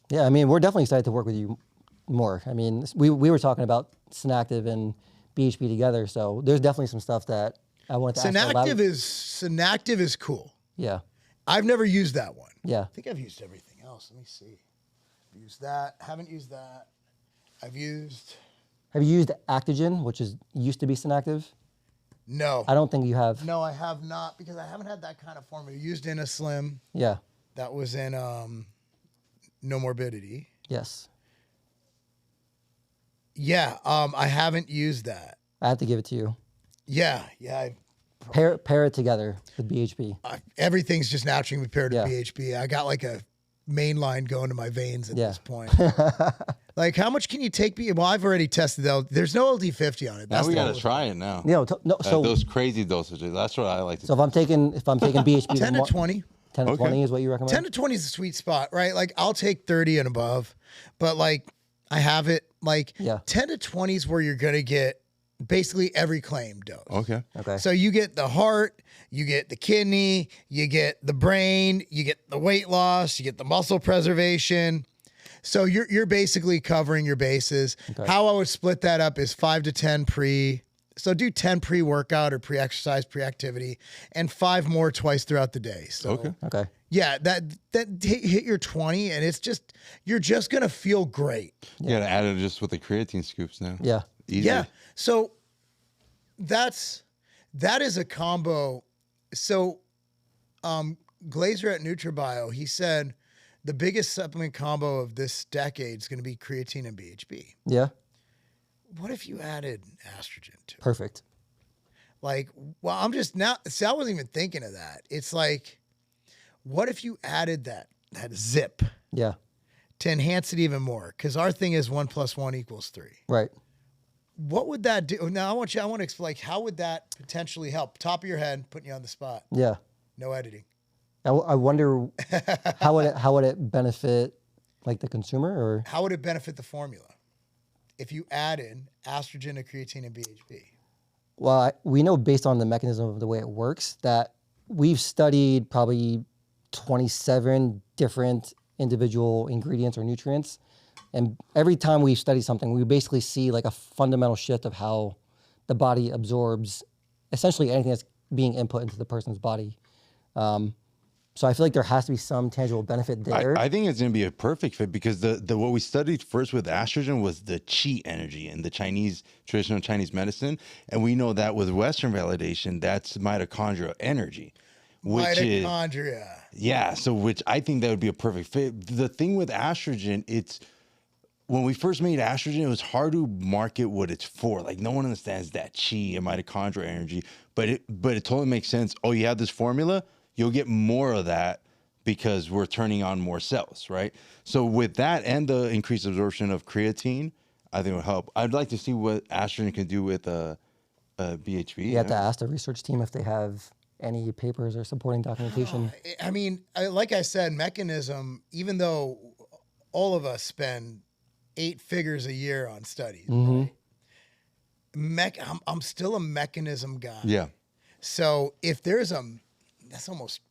Yeah, I mean, we're definitely excited to work with you more. I mean, we were talking about senactiv and BHB together, so there's definitely some stuff that I wanted to ask about. Senactiv is cool. Yeah. I've never used that one. Yeah. I think I've used everything else. Let me see. I've used that. Haven't used that. Have you used Actigen, which used to be senactiv? No. I don't think you have. No, I have not, because I haven't had that kind of formula. I used innoslim. Yeah. That was in No Morbidity. Yes. Yeah, I haven't used that. I have to give it to you. Yeah. Pair it together with BHB. Everything's just naturally paired to Yeah. BHB. I got like a main line going to my veins at Yeah. this point. Like, how much can you take? Well, I've already tested that. There's no LD50 on it. Now That's we the got to only- try it now. No, no. So Those crazy dosages. That's what I like to So if I'm taking BHB, 10 to 20. 10 to Okay. 20 is what you recommend? 10 to 20 is the sweet spot, right? Like, I'll take 30 and above, but like, I have it like Yeah. 10 to 20 is where you're going to get basically every claim dose. Okay. Okay. So you get the heart, you get the kidney, you get the brain, you get the weight loss, you get the muscle preservation. So you're basically covering your bases. Okay. How I would split that up is 5 to 10 pre. So do 10 pre-workout or pre-exercise, pre-activity, and 5 more twice throughout the day. So Okay. Okay. yeah, that hit your 20, and it's just you're just gonna feel great. You got to add it just with the creatine scoops now. Yeah. Easy. Yeah. So that is a combo. So Glazer at NutriBio, he said the biggest supplement combo of this decade is going to be creatine and BHB. Yeah. What if you added Astragin to it? Perfect. Like, well, I'm just now. See, I wasn't even thinking of that. It's like, what if you added that zip Yeah. to enhance it even more? Because our thing is 1 + 1 = 3. Right. What would that do? Now I want to explain, like, how would that potentially help? Top of your head, putting you on the spot. Yeah. No editing. I wonder how would it benefit like the consumer or How would it benefit the formula if you added Astragin to creatine and BHB? well, we know based on the mechanism of the way it works that we've studied probably 27 different individual ingredients or nutrients. And every time we study something, we basically see like a fundamental shift of how the body absorbs essentially anything that's being input into the person's body. So I feel like there has to be some tangible benefit there. I think it's going to be a perfect fit because the what we studied first with estrogen was the qi energy in the traditional Chinese medicine. And we know that with Western validation, that's mitochondrial energy. Mitochondria. So which I think that would be a perfect fit. The thing with estrogen, when we first made estrogen, it was hard to market what it's for. Like no one understands that qi and mitochondrial energy, but it totally makes sense. Oh, you have this formula, you'll get more of that because we're turning on more cells, right? So with that and the increased absorption of creatine, I think it will help. I'd like to see what estrogen can do with BHB. You have to ask the research team if they have any papers or supporting documentation. I mean, like I said, mechanism, even though all of us spend 8 figures a year on studies, right? I'm still a mechanism guy. Yeah. So if there's that's almost.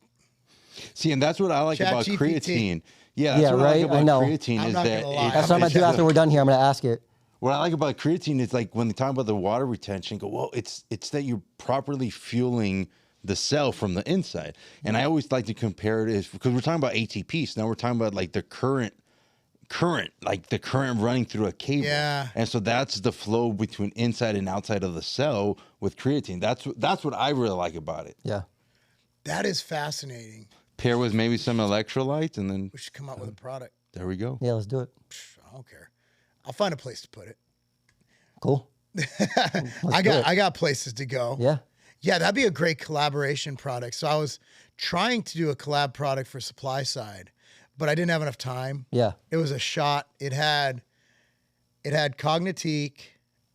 See, and that's what I like about ChatGPT. creatine. Yeah, that's Yeah, what I right? like about I know. creatine I'm is not that gonna lie. That's what I'm going to do after we're done here. I'm going to ask it. What I like about creatine is like when they talk about the water retention, go, well, it's that you're properly fueling the cell from the inside. And I always like to compare it because we're talking about ATP. So now we're talking about like the current, like the current running through a cable. Yeah. And so that's the flow between inside and outside of the cell with creatine. That's what I really like about it. Yeah. That is fascinating. Pair with maybe some electrolytes and then We should come out with a product. there we go. Yeah, let's do it. I don't care. I'll find a place to put it. Cool. I got places to go. Yeah. Yeah, that'd be a great collaboration product. So I was trying to do a collab product for supply side, but I didn't have enough time. Yeah. It was a shot. It had Cognitique,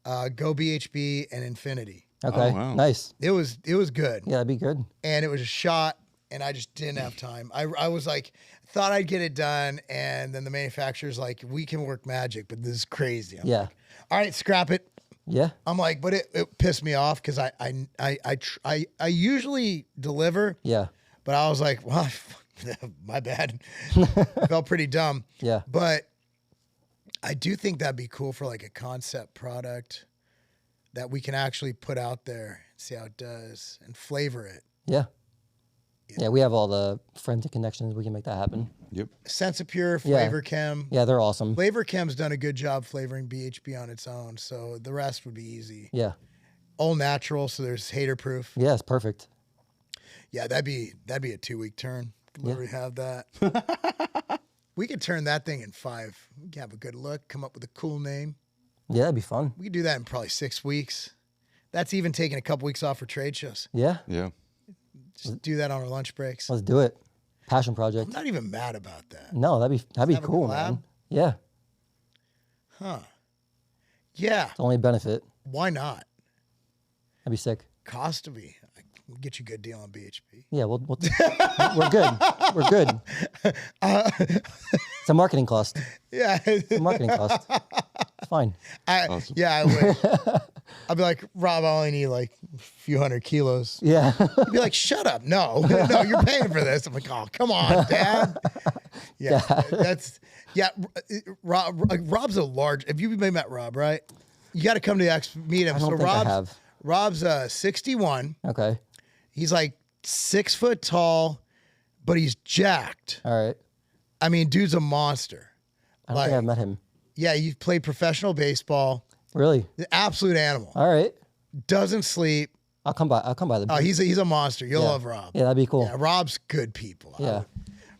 goBHB, and Infinity. Okay. Oh, wow. Nice. It was good. Yeah, that'd be good. And it was a shot, and I just didn't have time. I was like, thought I'd get it done, and then the manufacturer's like, we can work magic, but this is crazy. I'm Yeah. like, all right, scrap it. Yeah. I'm like, but it pissed me off because I usually deliver, Yeah. but I was like, well, My bad. I felt pretty dumb. Yeah. But I do think that'd be cool for like a concept product that we can actually put out there and see how it does and flavor it. Yeah. Yeah, we have all the friends and connections. We can make that happen. Yep. Sensapure, Flavor Chem. Yeah, they're awesome. Flavor Chem's done a good job flavoring BHB on its own, so the rest would be easy. Yeah. All natural, so there's hater proof. Yeah, it's perfect. Yeah, that'd be a 2-week turn. Could literally have that. We could turn that thing in 5. We could have a good look, come up with a cool name. Yeah, that'd be fun. We could do that in probably 6 weeks. That's even taking a couple weeks off for trade shows. Yeah. Yeah. Just do that on our lunch breaks. Let's do it. Passion I'm project. not even mad about that. No, that'd be have a cool, collab? man. Yeah. Huh. Yeah. It's only a benefit. Why not? That'd be sick. Cost to be. I can get you a good deal on BHB. Yeah, we're good. We're good. It's a marketing cost. Yeah. It's a marketing cost. It's fine. Awesome. Yeah, I would. I'd be like, Rob, I only need like a few hundred kilos. Yeah. He'd be like, shut up. No, no, you're paying for this. I'm like, oh, come on, Dad. Yeah, Rob's a large, if you've met Rob, right? You got to come to meet him. I don't think I have. Rob's 61. Okay. He's like 6 foot tall, but he's jacked. All right. I mean, dude's a monster. I don't think I've met him. Yeah, you've played professional baseball. Really? The absolute animal. All right. Doesn't sleep. I'll come by the Oh, he's a monster. You'll love Rob. Yeah, that'd be cool. Yeah, Rob's good people. Yeah.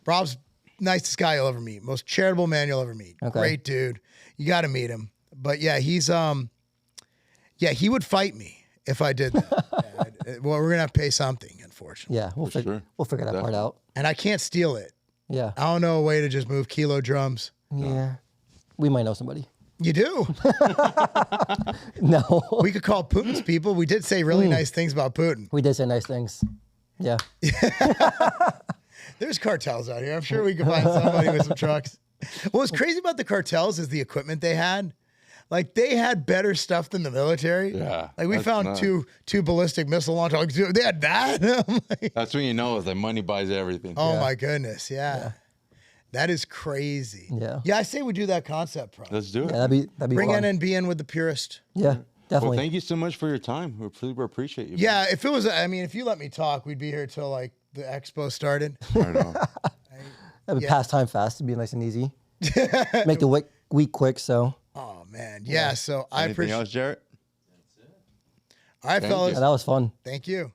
Rob's nicest guy you'll ever meet. Most charitable man you'll ever meet. Okay. Great dude. You got to meet him. But yeah, he's he would fight me if I did that. Well, we're gonna have to pay something, unfortunately. Yeah, we'll figure that part out. And I can't steal it. Yeah. I don't know a way to just move kilo drums. Yeah. We might know somebody. You do. No. We could call Putin's people. We did say really nice things about Putin. We did say nice things. Yeah. There's cartels out here. I'm sure we could find somebody with some trucks. What was crazy about the cartels is the equipment they had. Like, they had better stuff than the military. Yeah, Like, we that's found nuts. two ballistic missile launchers. They had that. I'm like, That's when you know is that money buys everything. oh, Yeah. my goodness. Yeah. That is crazy. Yeah. Yeah, I say we do that concept project. Let's do it. Yeah, that'd be Bring fun. NNB in with the purist. Yeah, definitely. Well, thank you so much for your time. We really appreciate you. Yeah, if it was, I mean, if you let me talk, we'd be here till like the expo started. I know. That'd be pass time fast. It'd be nice and easy. Make the week quick. So. Oh, man. Yeah, so I Anything appreciate else, Jarrett? All right, fellas. Yeah, that was fun. Thank you.